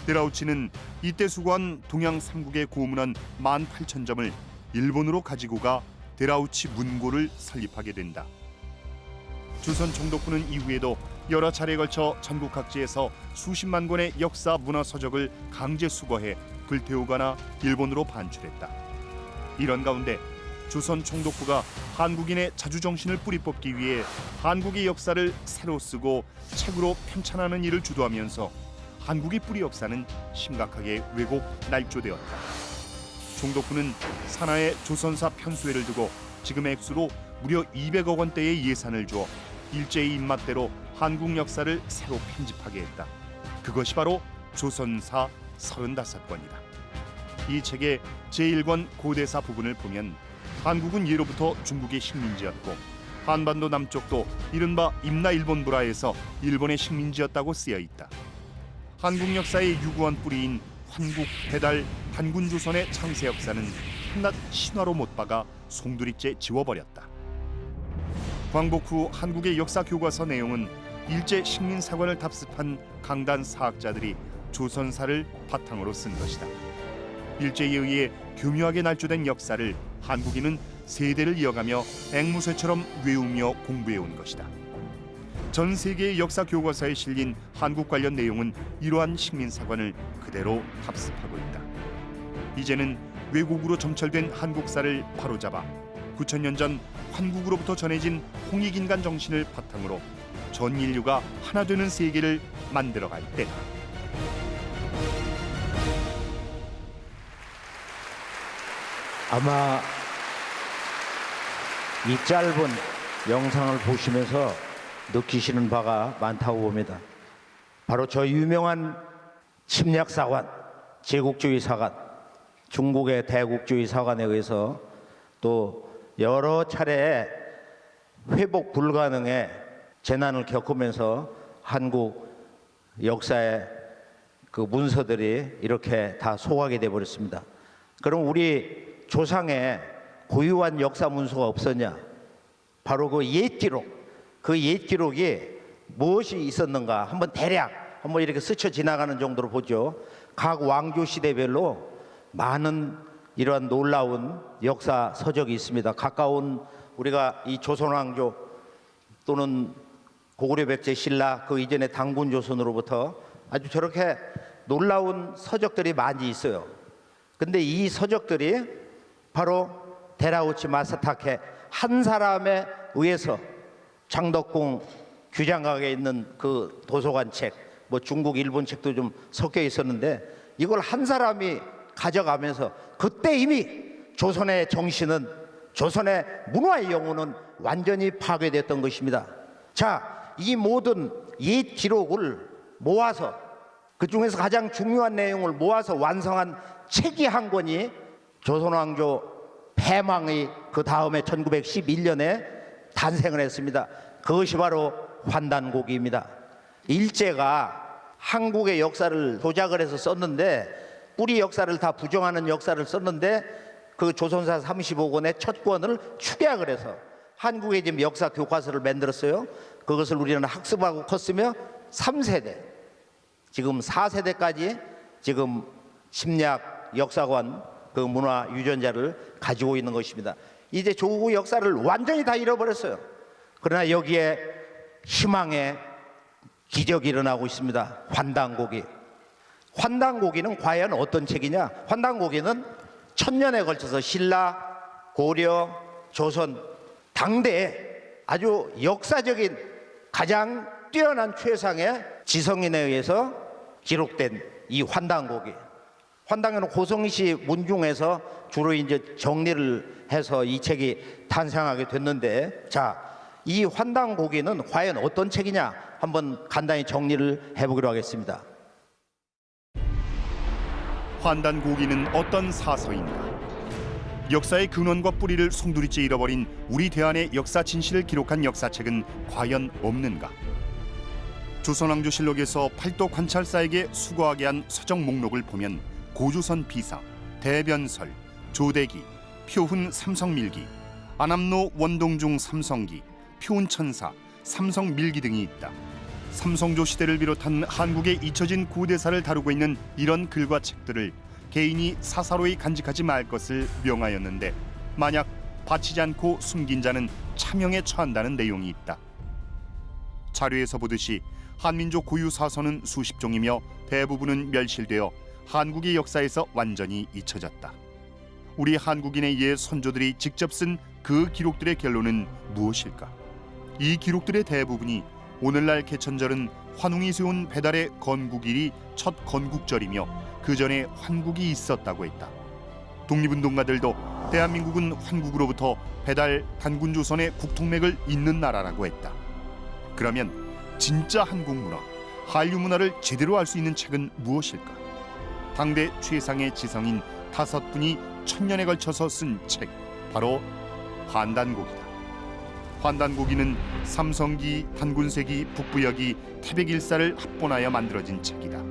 테라우치는 이때 수고한 동양 3국의 고문원 18,000점을 일본으로 가지고 가 데라우치 문고를 설립하게 된다. 조선 총독부는 이후에도 여러 차례에 걸쳐 전국 각지에서 수십만 권의 역사 문화 서적을 강제 수거해 불태우거나 일본으로 반출했다. 이런 가운데 조선 총독부가 한국인의 자주정신을 뿌리뽑기 위해 한국의 역사를 새로 쓰고 책으로 편찬하는 일을 주도하면서 한국의 뿌리 역사는 심각하게 왜곡 날조되었다. 총독부는 산하에 조선사 편수회를 두고 지금의 액수로 무려 200억 원대의 예산을 주어 일제의 입맛대로 한국 역사를 새로 편집하게 했다. 그것이 바로 조선사 35권이다. 이 책의 제1권 고대사 부분을 보면 한국은 예로부터 중국의 식민지였고 한반도 남쪽도 이른바 임나일본부라에서 일본의 식민지였다고 쓰여 있다. 한국 역사의 유구한 뿌리인 환국, 배달, 단군조선의 창세 역사는 한낱 신화로 못 박아 송두리째 지워버렸다. 광복 후 한국의 역사 교과서 내용은 일제 식민사관을 답습한 강단 사학자들이 조선사를 바탕으로 쓴 것이다. 일제에 의해 교묘하게 날조된 역사를 한국인은 세대를 이어가며 앵무새처럼 외우며 공부해온 것이다. 전 세계의 역사 교과서에 실린 한국 관련 내용은 이러한 식민사관을 그대로 답습하고 있다. 이제는 왜곡으로 점철된 한국사를 바로잡아 9,000년 전 환국으로부터 전해진 홍익인간 정신을 바탕으로 전 인류가 하나 되는 세계를 만들어갈 때다.
아마 이 짧은 영상을 보시면서 느끼시는 바가 많다고 봅니다. 바로 저 유명한 침략사관, 제국주의 사관, 중국의 대국주의 사관에 의해서 또 여러 차례 회복 불가능의 재난을 겪으면서 한국 역사의 그 문서들이 이렇게 다 소각이 돼 버렸습니다. 그럼 우리 조상의 고유한 역사 문서가 없었냐? 바로 그 옛 기록, 그 옛 기록이 무엇이 있었는가 한번 대략 한번 이렇게 스쳐 지나가는 정도로 보죠. 각 왕조 시대별로 많은 이러한 놀라운 역사 서적이 있습니다. 가까운 우리가 이 조선 왕조 또는 고구려 백제 신라 그 이전의 당군 조선으로부터 아주 저렇게 놀라운 서적들이 많이 있어요. 근데 이 서적들이 바로 데라우치 마사타케 한 사람에 의해서 장덕궁 규장각에 있는 그 도서관 책, 뭐 중국 일본 책도 좀 섞여 있었는데 이걸 한 사람이 가져가면서 그때 이미 조선의 정신은, 조선의 문화의 영혼은 완전히 파괴됐던 것입니다. 자, 이 모든 옛 기록을 모아서 그 중에서 가장 중요한 내용을 모아서 완성한 책이 한 권이 조선왕조 패망의 그 다음에 1911년에 탄생을 했습니다. 그것이 바로 환단고기입니다. 일제가 한국의 역사를 조작을 해서 썼는데 뿌리 역사를 다 부정하는 역사를 썼는데 그 조선사 35권의 첫 권을 축약을 해서 한국의 지금 역사 교과서를 만들었어요. 그것을 우리는 학습하고 컸으며 3세대, 지금 4세대까지 지금 심리학 역사관 그 문화 유전자를 가지고 있는 것입니다. 이제 조국 역사를 완전히 다 잃어버렸어요. 그러나 여기에 희망의 기적이 일어나고 있습니다. 환단고기. 환단고기는 과연 어떤 책이냐? 환단고기는 1000년에 걸쳐서 신라, 고려, 조선 당대에 아주 역사적인 가장 뛰어난 최상의 지성인에 의해서 기록된 이 환단고기. 환단고는 고성희 씨 문중에서 주로 이제 정리를 해서 이 책이 탄생하게 됐는데, 자, 이 환단고기는 과연 어떤 책이냐? 한번 간단히 정리를 해보기로 하겠습니다.
환단고기는 어떤 사서인가? 역사의 근원과 뿌리를 송두리째 잃어버린 우리 대한의 역사 진실을 기록한 역사책은 과연 없는가? 조선왕조실록에서 팔도 관찰사에게 수거하게 한 서적 목록을 보면 고조선 비사, 대변설, 조대기, 표훈 삼성밀기, 안암로 원동중 삼성기, 표훈천사, 삼성밀기 등이 있다. 삼성조 시대를 비롯한 한국의 잊혀진 고대사를 다루고 있는 이런 글과 책들을 개인이 사사로이 간직하지 말 것을 명하였는데, 만약 바치지 않고 숨긴 자는 차명에 처한다는 내용이 있다. 자료에서 보듯이 한민족 고유 사서는 수십 종이며 대부분은 멸실되어 한국의 역사에서 완전히 잊혀졌다. 우리 한국인의 옛 선조들이 직접 쓴 그 기록들의 결론은 무엇일까? 이 기록들의 대부분이 오늘날 개천절은 환웅이 세운 배달의 건국일이 첫 건국절이며 그 전에 환국이 있었다고 했다. 독립운동가들도 대한민국은 환국으로부터 배달 단군조선의 국통맥을 잇는 나라라고 했다. 그러면 진짜 한국 문화, 한류 문화를 제대로 알 수 있는 책은 무엇일까? 당대 최상의 지성인 5분이 1000년에 걸쳐서 쓴 책, 바로 환단고기다. 환단고기는 삼성기, 단군세기, 북부여기, 태백일사를 합본하여 만들어진 책이다.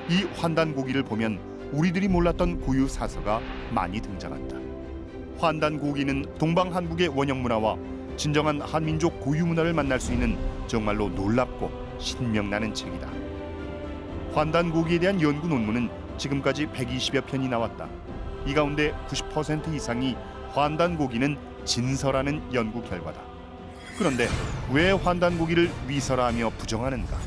이 환단고기를 보면 우리들이 몰랐던 고유 사서가 많이 등장한다. 환단고기는 동방한국의 원형문화와 진정한 한민족 고유 문화를 만날 수 있는 정말로 놀랍고 신명나는 책이다. 환단고기에 대한 연구 논문은 지금까지 120여 편이 나왔다. 이 가운데 90% 이상이 환단고기는 진설하는 연구 결과다. 그런데 왜 환단고기를 위설하며 부정하는가?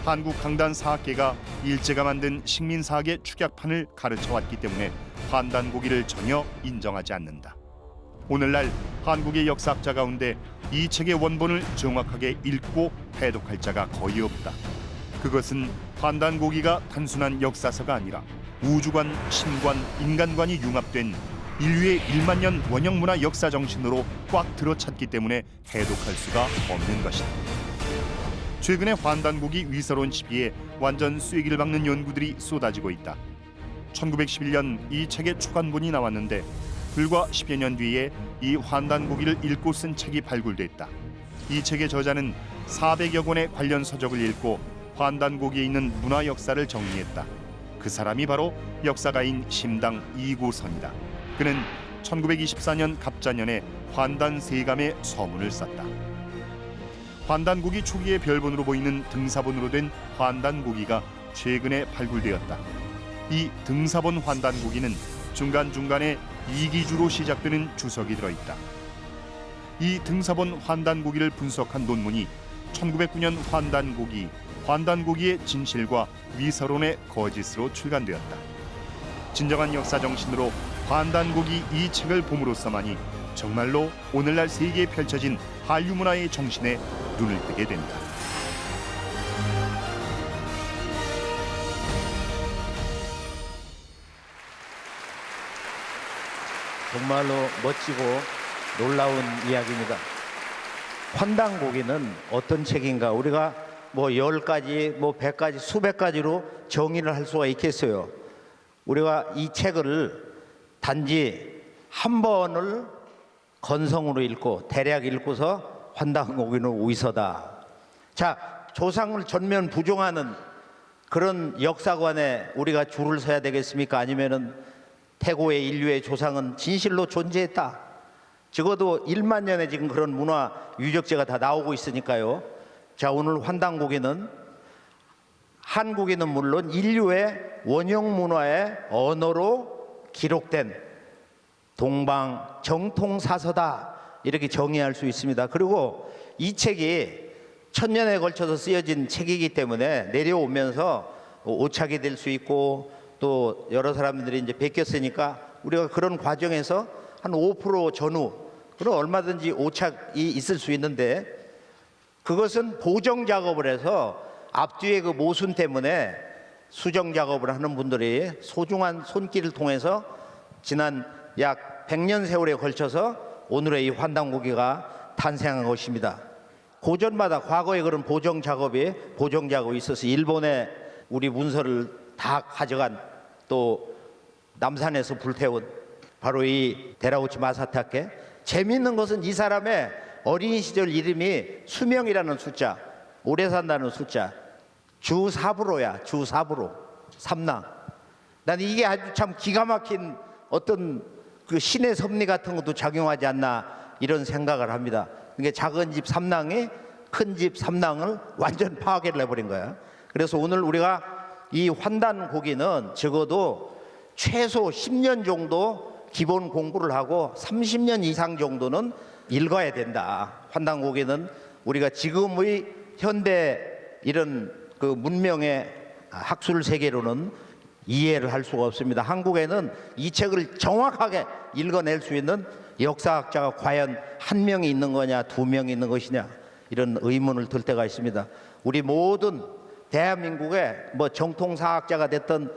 한국 강단 사학계가 일제가 만든 식민사학의 축약판을 가르쳐왔기 때문에 환단고기를 전혀 인정하지 않는다. 오늘날 한국의 역사학자 가운데 이 책의 원본을 정확하게 읽고 해독할 자가 거의 없다. 그것은 환단고기가 단순한 역사서가 아니라 우주관, 신관, 인간관이 융합된 인류의 1만 년 원형문화 역사 정신으로 꽉 들어찼기 때문에 해독할 수가 없는 것이다. 최근에 환단고기 위서론 시비에 완전 쐐기를 박는 연구들이 쏟아지고 있다. 1911년 이 책의 초간본이 나왔는데 불과 10여 년 뒤에 이 환단고기를 읽고 쓴 책이 발굴됐다. 이 책의 저자는 400여 권의 관련 서적을 읽고 환단고기에 있는 문화 역사를 정리했다. 그 사람이 바로 역사가인 심당 이고선이다. 그는 1924년 갑자년에 환단세감의 서문을 썼다. 환단고기 초기의 별본으로 보이는 등사본으로 된 환단고기가 최근에 발굴되었다. 이 등사본 환단고기는 중간중간에 이기주로 시작되는 주석이 들어있다. 이 등사본 환단고기를 분석한 논문이 1909년 환단고기의 진실과 위서론의 거짓으로 출간되었다. 진정한 역사 정신으로 환단고기 이 책을 봄으로써만이 정말로 오늘날 세계에 펼쳐진 한류 문화의 정신에 눈을 뜨게 된다.
정말로 멋지고 놀라운 이야기입니다. 환단고기는 어떤 책인가? 우리가 뭐 10가지, 뭐 100가지, 수백 가지로 정의를 할 수가 있겠어요. 우리가 이 책을 단지 한 번을 건성으로 읽고 대략 읽고서 환단고기는 위서다. 자, 조상을 전면 부정하는 그런 역사관에 우리가 줄을 서야 되겠습니까? 아니면은 태고의 인류의 조상은 진실로 존재했다. 적어도 1만 년에 지금 그런 문화 유적지가 다 나오고 있으니까요. 자, 오늘 환단고기는 한국에는 물론 인류의 원형 문화의 언어로 기록된 동방 정통 사서다, 이렇게 정의할 수 있습니다. 그리고 이 책이 1000년에 걸쳐서 쓰여진 책이기 때문에 내려오면서 오착이 될 수 있고 또 여러 사람들이 이제 베꼈으니까 우리가 그런 과정에서 한 5% 전후 그럼 얼마든지 오착이 있을 수 있는데, 그것은 보정 작업을 해서 앞뒤의 그 모순 때문에 수정 작업을 하는 분들이 소중한 손길을 통해서 지난 약 100년 세월에 걸쳐서 오늘의 이 환단고기가 탄생한 것입니다. 고전마다 과거에 그런 보정 작업이 있어서 일본에 우리 문서를 다 가져간, 또 남산에서 불태운 바로 이 데라우치 마사타케. 재미있는 것은 이 사람의 어린 시절 이름이 수명이라는 숫자, 오래 산다는 숫자, 주사부로야. 주사부로, 삼랑. 난 이게 아주 참 기가 막힌 어떤 그 신의 섭리 같은 것도 작용하지 않나, 이런 생각을 합니다. 그러니까 작은 집 삼랑이 큰 집 삼랑을 완전 파괴를 해버린 거야. 그래서 오늘 우리가 이 환단고기는 적어도 최소 10년 정도 기본 공부를 하고 30년 이상 정도는 읽어야 된다. 환단고기는 우리가 지금의 현대 이런 그 문명의 학술 세계로는 이해를 할 수가 없습니다. 한국에는 이 책을 정확하게 읽어낼 수 있는 역사학자가 과연 한 명이 있는 거냐, 두 명이 있는 것이냐, 이런 의문을 들 때가 있습니다. 우리 모든 대한민국의 뭐 정통사학자가 됐든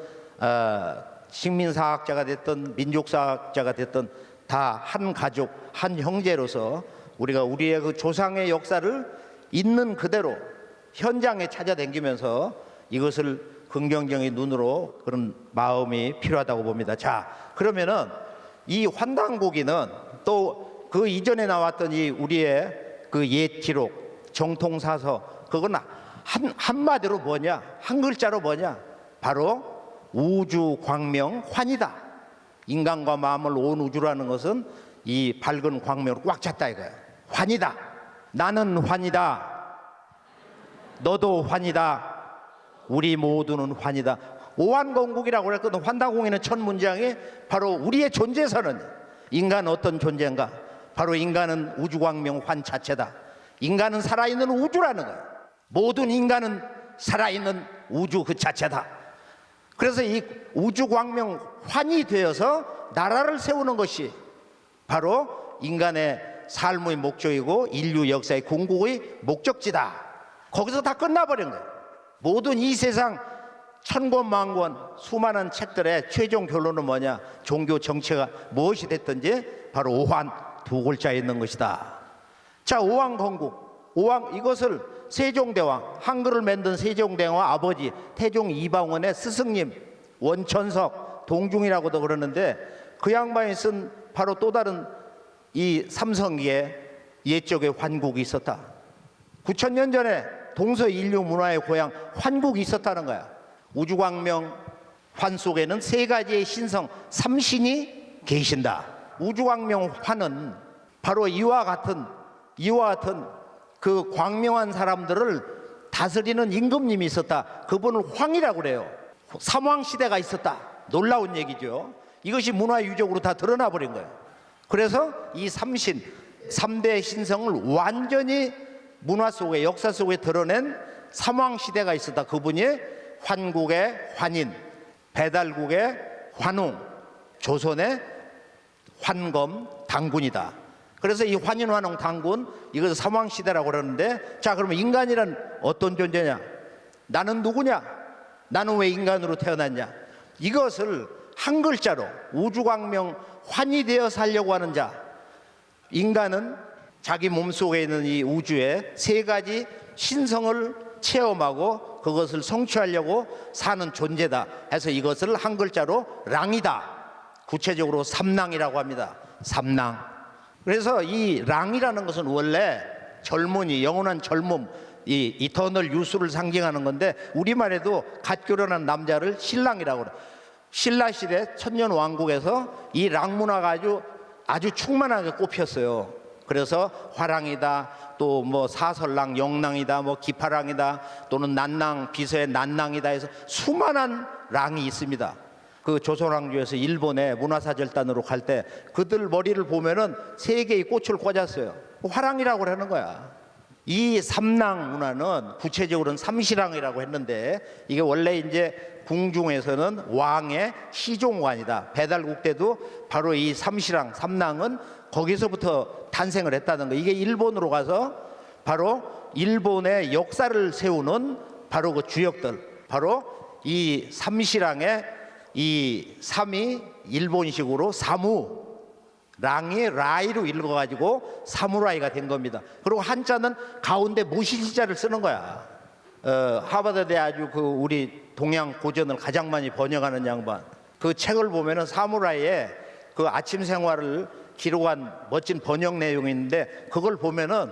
식민사학자가 됐든 민족사학자가 됐든 다 한 가족, 한 형제로서 우리가 우리의 그 조상의 역사를 있는 그대로 현장에 찾아다니면서 이것을 긍정적인 눈으로 그런 마음이 필요하다고 봅니다. 자, 그러면은 이 환단고기는 또 그 이전에 나왔던 이 우리의 그 옛 기록, 정통사서, 그건 한마디로 뭐냐, 한 글자로 뭐냐, 바로 우주광명 환이다. 인간과 마음을 온 우주라는 것은 이 밝은 광명으로 꽉 찼다 이거야. 환이다. 나는 환이다. 너도 환이다. 우리 모두는 환이다. 오한건국이라고 그랬거든. 환단고기는 첫 문장이 바로 우리의 존재선언. 인간 어떤 존재인가? 바로 인간은 우주광명 환 자체다. 인간은 살아있는 우주라는 거야. 모든 인간은 살아있는 우주 그 자체다. 그래서 이 우주광명 환이 되어서 나라를 세우는 것이 바로 인간의 삶의 목적이고 인류 역사의 궁극의 목적지다. 거기서 다 끝나버린 거예요. 모든 이 세상 천권만권 수많은 책들의 최종 결론은 뭐냐? 종교 정체가 무엇이 됐든지 바로 오한 두 글자에 있는 것이다. 자, 오왕건국, 오왕, 이것을 세종대왕, 한글을 만든 세종대왕 아버지 태종 이방원의 스승님 원천석 동중이라고도 그러는데, 그 양반이 쓴 바로 또 다른 이 삼성기의 옛적의 환국이 있었다. 9,000년 전에 동서 인류 문화의 고향 환국이 있었다는 거야. 우주광명 환 속에는 세 가지의 신성 삼신이 계신다. 우주광명 환은 바로 이와 같은 그 광명한 사람들을 다스리는 임금님이 있었다. 그분을 황이라고 그래요. 삼왕시대가 있었다. 놀라운 얘기죠. 이것이 문화유적으로 다 드러나 버린 거예요. 그래서 이 삼신, 3대 신성을 완전히 문화 속에, 역사 속에 드러낸 삼왕시대가 있었다. 그분이 환국의 환인, 배달국의 환웅, 조선의 환검 당군이다. 그래서 이 환인, 환웅, 당군, 이것을 삼왕시대라고 그러는데, 자, 그러면 인간이란 어떤 존재냐? 나는 누구냐? 나는 왜 인간으로 태어났냐? 이것을 한 글자로 우주광명 환이 되어 살려고 하는 자, 인간은 자기 몸속에 있는 이 우주의 세 가지 신성을 체험하고 그것을 성취하려고 사는 존재다 해서 이것을 한 글자로 랑이다, 구체적으로 삼랑이라고 합니다. 삼랑. 그래서 이 랑이라는 것은 원래 젊은이, 영원한 젊음, 이 이터널 유스를 상징하는 건데, 우리말에도 갓 결혼한 남자를 신랑이라고 그래요. 신라시대 천년 왕국에서 이 랑 문화가 아주 충만하게 꼽혔어요. 그래서 화랑이다, 또 뭐 사설랑, 영랑이다, 뭐 기파랑이다, 또는 난랑, 비서의 난랑이다 해서 수많은 랑이 있습니다. 그 조선왕조에서 일본에 문화사절단으로 갈 때 그들 머리를 보면은 세 개의 꽃을 꽂았어요. 화랑이라고 하는 거야. 이 삼랑 문화는 구체적으로는 삼시랑이라고 했는데, 이게 원래 이제 궁중에서는 왕의 시종관이다. 배달국 때도 바로 이 삼시랑, 삼랑은 거기서부터 탄생을 했다는 거. 이게 일본으로 가서 바로 일본의 역사를 세우는 바로 그 주역들, 바로 이 삼시랑의 이 삼이 일본식으로 사무, 랑이 라이로 읽어가지고 사무라이가 된 겁니다. 그리고 한자는 가운데 무실시자를 쓰는 거야. 하버드대 아주 그 우리 동양 고전을 가장 많이 번역하는 양반, 그 책을 보면은 사무라이의 그 아침 생활을 기록한 멋진 번역 내용이 있는데, 그걸 보면은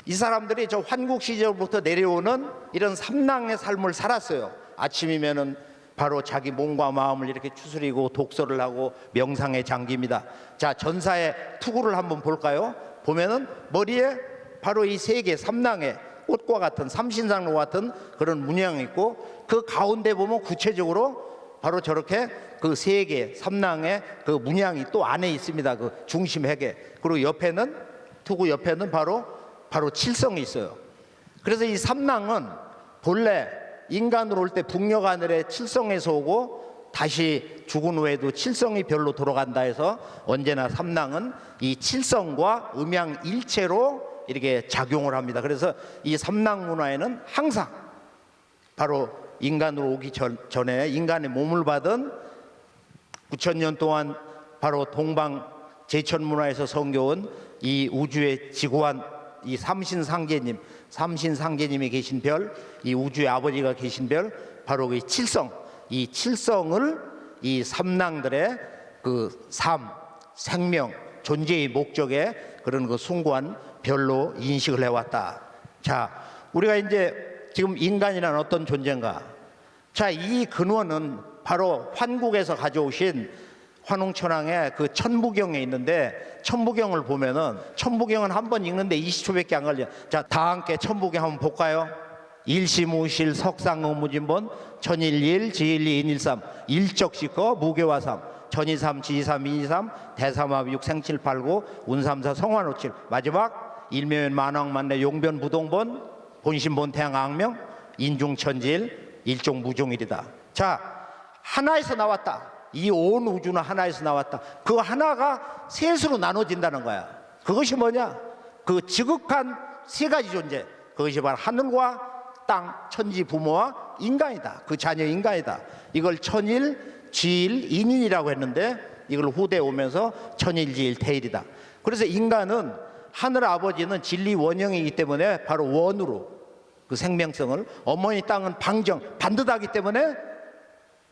이 사람들이 저 환국 시절부터 내려오는 이런 삼랑의 삶을 살았어요. 아침이면은 바로 자기 몸과 마음을 이렇게 추스리고 독서를 하고 명상에 잠깁니다. 자, 전사의 투구를 한번 볼까요? 보면은 머리에 바로 이 세 개 삼랑의 꽃과 같은 삼신상로 같은 그런 문양이 있고, 그 가운데 보면 구체적으로 바로 저렇게 그 세 개 삼랑의 그 문양이 또 안에 있습니다. 그 중심 핵에. 그리고 옆에는, 투구 옆에는 바로 칠성이 있어요. 그래서 이 삼랑은 본래 인간으로 올 때 북녘 하늘에 칠성에서 오고 다시 죽은 후에도 칠성이 별로 돌아간다 해서 언제나 삼랑은 이 칠성과 음양일체로 이렇게 작용을 합니다. 그래서 이 삼랑 문화에는 항상 바로 인간으로 오기 전에 인간의 몸을 받은 9,000년 동안 바로 동방 제천 문화에서 성겨온 이 우주의 지구한 이 삼신상제님이 계신 별, 이 우주의 아버지가 계신 별, 바로 이 칠성, 이 칠성을 이 삼랑들의 그 삶, 생명, 존재의 목적에 그런 그 숭고한 별로 인식을 해왔다. 자, 우리가 이제 지금 인간이란 어떤 존재인가? 자, 이 근원은 바로 환국에서 가져오신 환웅천왕의 그 천부경에 있는데, 천부경을 보면은 천부경은 한 번 읽는데 20초밖에 안 걸려. 자, 다 함께 천부경 한번 볼까요? 일시무실 석상의무진본 천일일 지일리 인일삼 일적시거 무교화삼 천이삼 지이삼 인이삼 대삼합육 생칠팔구 운삼사 성환오칠 마지막 일묘연 만왕만내 용변부동본 본신본 태양악명 인중천지일 일종무종일이다. 자, 하나에서 나왔다. 이 온 우주는 하나에서 나왔다. 그 하나가 셋으로 나눠진다는 거야. 그것이 뭐냐? 그 지극한 세 가지 존재. 그것이 바로 하늘과 땅, 천지 부모와 인간이다. 그 자녀 인간이다. 이걸 천일, 지일, 인인이라고 했는데 이걸 후대에 오면서 천일지일 태일이다. 그래서 인간은 하늘 아버지는 진리 원형이기 때문에 바로 원으로 그 생명성을, 어머니 땅은 방정, 반듯하기 때문에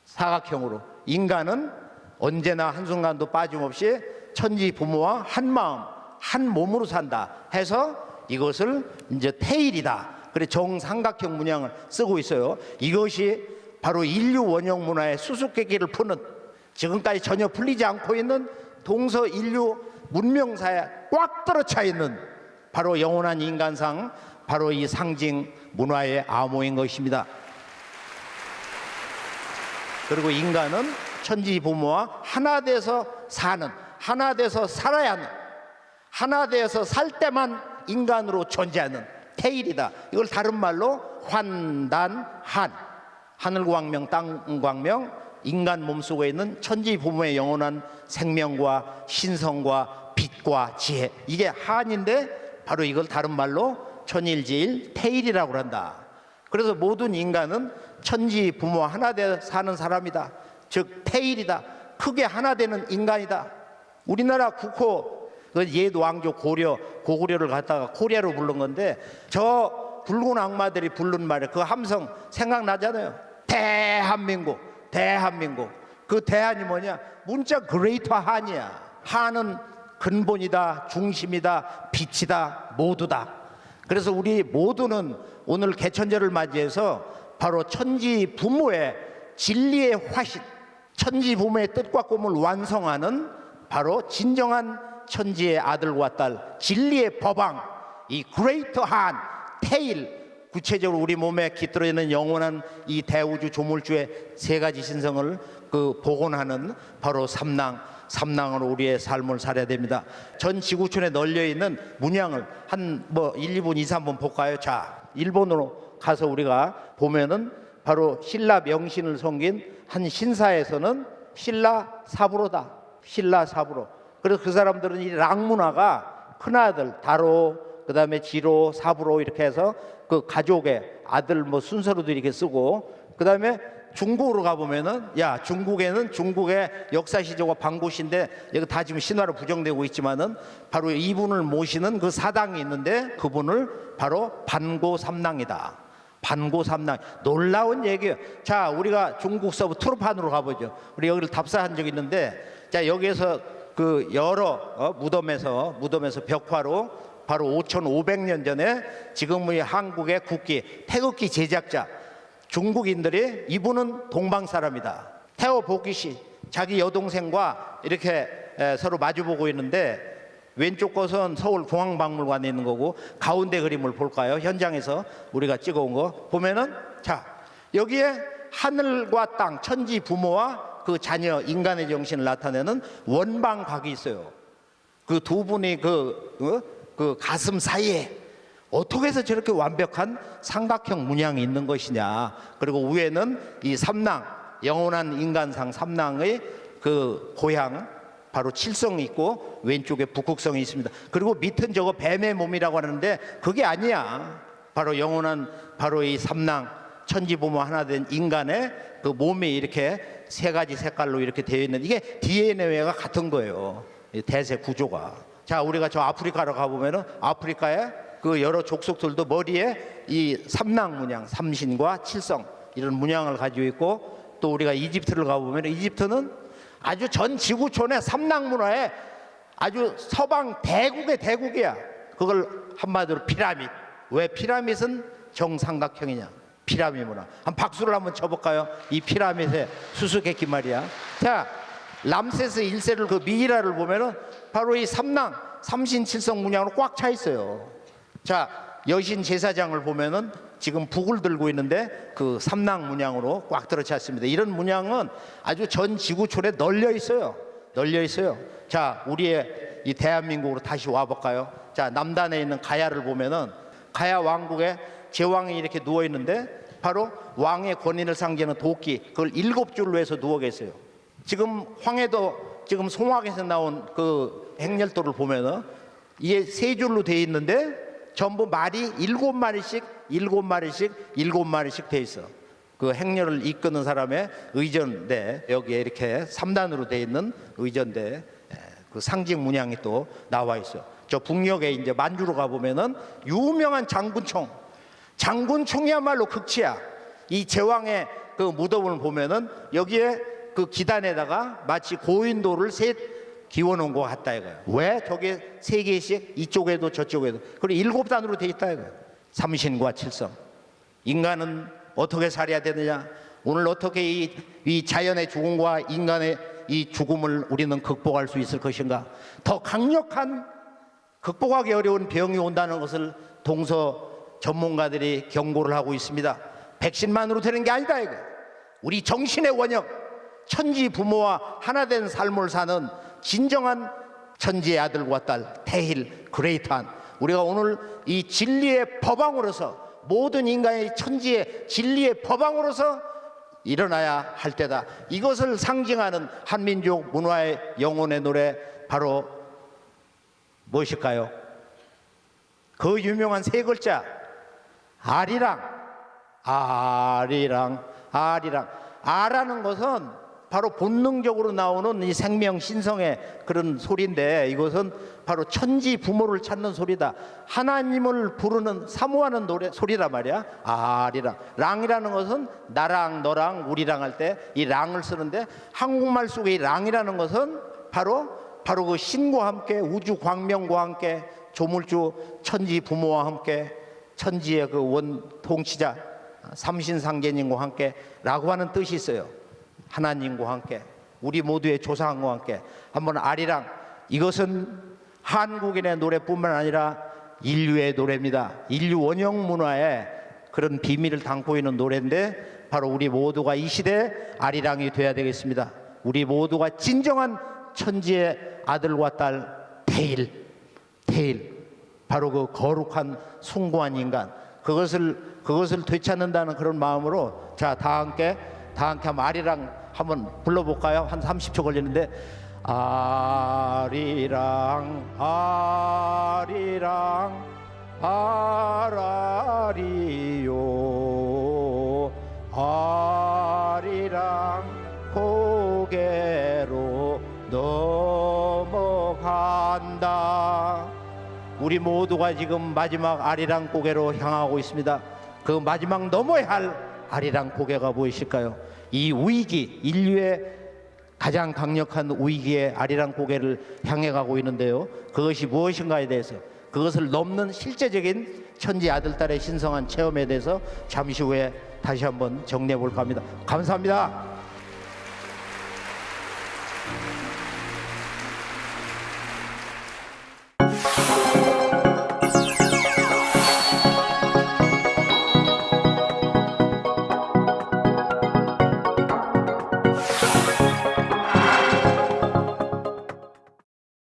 사각형으로, 인간은 언제나 한순간도 빠짐없이 천지 부모와 한 마음, 한 몸으로 산다 해서 이것을 이제 태일이다. 그래 정삼각형 문양을 쓰고 있어요. 이것이 바로 인류 원형 문화의 수수께끼를 푸는, 지금까지 전혀 풀리지 않고 있는 동서 인류 문명사에 꽉 들어차 있는 바로 영원한 인간상, 바로 이 상징 문화의 암호인 것입니다. 그리고 인간은 천지 부모와 하나 돼서 사는, 하나 돼서 살아야 하는, 하나 돼서 살 때만 인간으로 존재하는 태일이다. 이걸 다른 말로 환단한, 하늘광명 땅광명, 인간 몸속에 있는 천지 부모의 영원한 생명과 신성과 빛과 지혜, 이게 한인데 바로 이걸 다른 말로 천일지일 태일이라고 한다. 그래서 모든 인간은 천지 부모와 하나 되어 사는 사람이다. 즉 태일이다. 크게 하나 되는 인간이다. 우리나라 국호 옛 왕조 고구려를 갖다가 코리아로 부른 건데, 저 붉은 악마들이 부른 말에 그 함성 생각나잖아요. 대한민국, 대한민국. 그 대한이 뭐냐? 문자 그레이터 한이야. 한은 근본이다, 중심이다, 빛이다, 모두다. 그래서 우리 모두는 오늘 개천절을 맞이해서 바로 천지 부모의 진리의 화신, 천지 부모의 뜻과 꿈을 완성하는 바로 진정한 천지의 아들과 딸, 진리의 법왕, 이 그레이터 한, 태일, 구체적으로 우리 몸에 깃들어 있는 영원한 이 대우주 조물주의 세 가지 신성을 그 복원하는 바로 삼랑으로 우리의 삶을 살아야 됩니다. 전 지구촌에 널려 있는 문양을 한 1, 2분, 2, 3분 볼까요? 자, 일본으로 가서 우리가 보면은 바로 신라 명신을 섬긴 한 신사에서는 신라 사부로다. 신라 사부로. 그래서 그 사람들은 이 랑문화가 큰아들 다로, 그다음에 지로, 사부로 이렇게 해서 그 가족의 아들 뭐 순서로도 이렇게 쓰고, 그다음에 중국으로 가보면은, 야, 중국에는 중국의 역사시조가 방고시인데 여기 다 지금 신화로 부정되고 있지만은 바로 이분을 모시는 그 사당이 있는데 그분을 바로 반고삼랑이다. 반고삼랑. 놀라운 얘기예요. 자, 우리가 중국 서부 투르판으로 가보죠. 우리 여기를 답사한 적이 있는데, 자, 여기에서 그 여러 무덤에서 벽화로 바로 5,500년 전에 지금의 한국의 국기, 태극기 제작자 중국인들이, 이분은 동방 사람이다. 태호 보기시, 자기 여동생과 이렇게 서로 마주보고 있는데, 왼쪽 것은 서울중앙박물관에 있는 거고 가운데 그림을 볼까요? 현장에서 우리가 찍어온 거 보면은, 자, 여기에 하늘과 땅, 천지 부모와 그 자녀 인간의 정신을 나타내는 원방각이 있어요. 그 두 분이 그 가슴 사이에 어떻게 해서 저렇게 완벽한 삼각형 문양이 있는 것이냐. 그리고 위에는 이 삼랑, 영원한 인간상 삼랑의 그 고향, 바로 칠성이 있고 왼쪽에 북극성이 있습니다. 그리고 밑은 저거 뱀의 몸이라고 하는데 그게 아니야. 바로 영원한 바로 이 삼랑, 천지 부모 하나 된 인간의 그 몸이 이렇게 세 가지 색깔로 이렇게 되어 있는, 이게 DNA가 같은 거예요. 대세 구조가. 자, 우리가 저 아프리카로 가보면은 아프리카에 그 여러 족속들도 머리에 이 삼랑 문양, 삼신과 칠성 이런 문양을 가지고 있고, 또 우리가 이집트를 가보면 이집트는 아주 전 지구촌의 삼랑 문화에 아주 서방 대국의 대국이야. 그걸 한마디로 피라밋. 왜 피라밋은 정삼각형이냐? 피라밋 문화. 한 박수를 한번 쳐볼까요? 이 피라밋의 수수께끼 말이야. 자, 람세스 1세를 그 미이라를 보면은 바로 이 삼랑, 삼신칠성 문양으로 꽉 차 있어요. 자, 여신 제사장을 보면은 지금 북을 들고 있는데 그 삼랑 문양으로 꽉 들어차 있습니다. 이런 문양은 아주 전 지구촌에 널려 있어요. 널려 있어요. 자, 우리의 이 대한민국으로 다시 와볼까요? 자, 남단에 있는 가야를 보면은 가야 왕국에 제왕이 이렇게 누워 있는데 바로 왕의 권위를 상징하는 도끼, 그걸 7줄로 해서 누워 계세요. 지금 황해도 지금 송악에서 나온 그 행렬도를 보면은 이게 세 줄로 돼 있는데 전부 말이 7마리씩 돼 있어. 그 행렬을 이끄는 사람의 의전대, 여기에 이렇게 3단으로 돼 있는 의전대 그 상징 문양이 또 나와 있어. 저 북녘에 이제 만주로 가 보면은 유명한 장군총이야말로 극치야. 이 제왕의 그 무덤을 보면은 여기에 그 기단에다가 마치 고인돌을 셋 기워놓은 것 같다 이거야. 왜? 저게 3개씩 이쪽에도 저쪽에도 그리고 7단으로 돼 있다 이거야. 삼신과 칠성. 인간은 어떻게 살아야 되느냐? 오늘 어떻게 이 자연의 죽음과 인간의 이 죽음을 우리는 극복할 수 있을 것인가? 더 강력한 극복하기 어려운 병이 온다는 것을 동서 전문가들이 경고를 하고 있습니다. 백신만으로 되는 게 아니다 이거. 우리 정신의 원형, 천지 부모와 하나 된 삶을 사는 진정한 천지의 아들과 딸, 대힐, 그레이트한 우리가 오늘 이 진리의 법왕으로서 모든 인간의 천지의 진리의 법왕으로서 일어나야 할 때다. 이것을 상징하는 한민족 문화의 영혼의 노래 바로 무엇일까요? 그 유명한 3글자 아리랑. 아라는 것은 바로 본능적으로 나오는 이 생명 신성의 그런 소리인데 이것은 바로 천지 부모를 찾는 소리다. 하나님을 부르는 사모하는 노래 소리란 말이야. 아리랑. 랑이라는 것은 나랑 너랑 우리랑 할 때 이 랑을 쓰는데 한국말 속의 이 랑이라는 것은 바로 그 신과 함께 우주 광명과 함께 조물주 천지 부모와 함께 천지의 그 원 통치자 삼신상계님과 함께 라고 하는 뜻이 있어요. 하나님과 함께 우리 모두의 조상과 함께 한번 아리랑. 이것은 한국인의 노래뿐만 아니라 인류의 노래입니다. 인류 원형 문화의 그런 비밀을 담고 있는 노래인데 바로 우리 모두가 이 시대에 아리랑이 돼야 되겠습니다. 우리 모두가 진정한 천지의 아들과 딸 대일 바로 그 거룩한 숭고한 인간 그것을 되찾는다는 그런 마음으로 자 다 함께 한번 아리랑 한번 불러볼까요? 한 30초 걸리는데 아리랑 아라리요 아리랑 고개로 넘어간다. 우리 모두가 지금 마지막 아리랑 고개로 향하고 있습니다. 그 마지막 넘어야 할 아리랑 고개가 무엇일까요? 이 위기, 인류의 가장 강력한 위기의 아리랑 고개를 향해 가고 있는데요. 그것이 무엇인가에 대해서 그것을 넘는 실제적인 천지 아들딸의 신성한 체험에 대해서 잠시 후에 다시 한번 정리해 볼까 합니다. 감사합니다.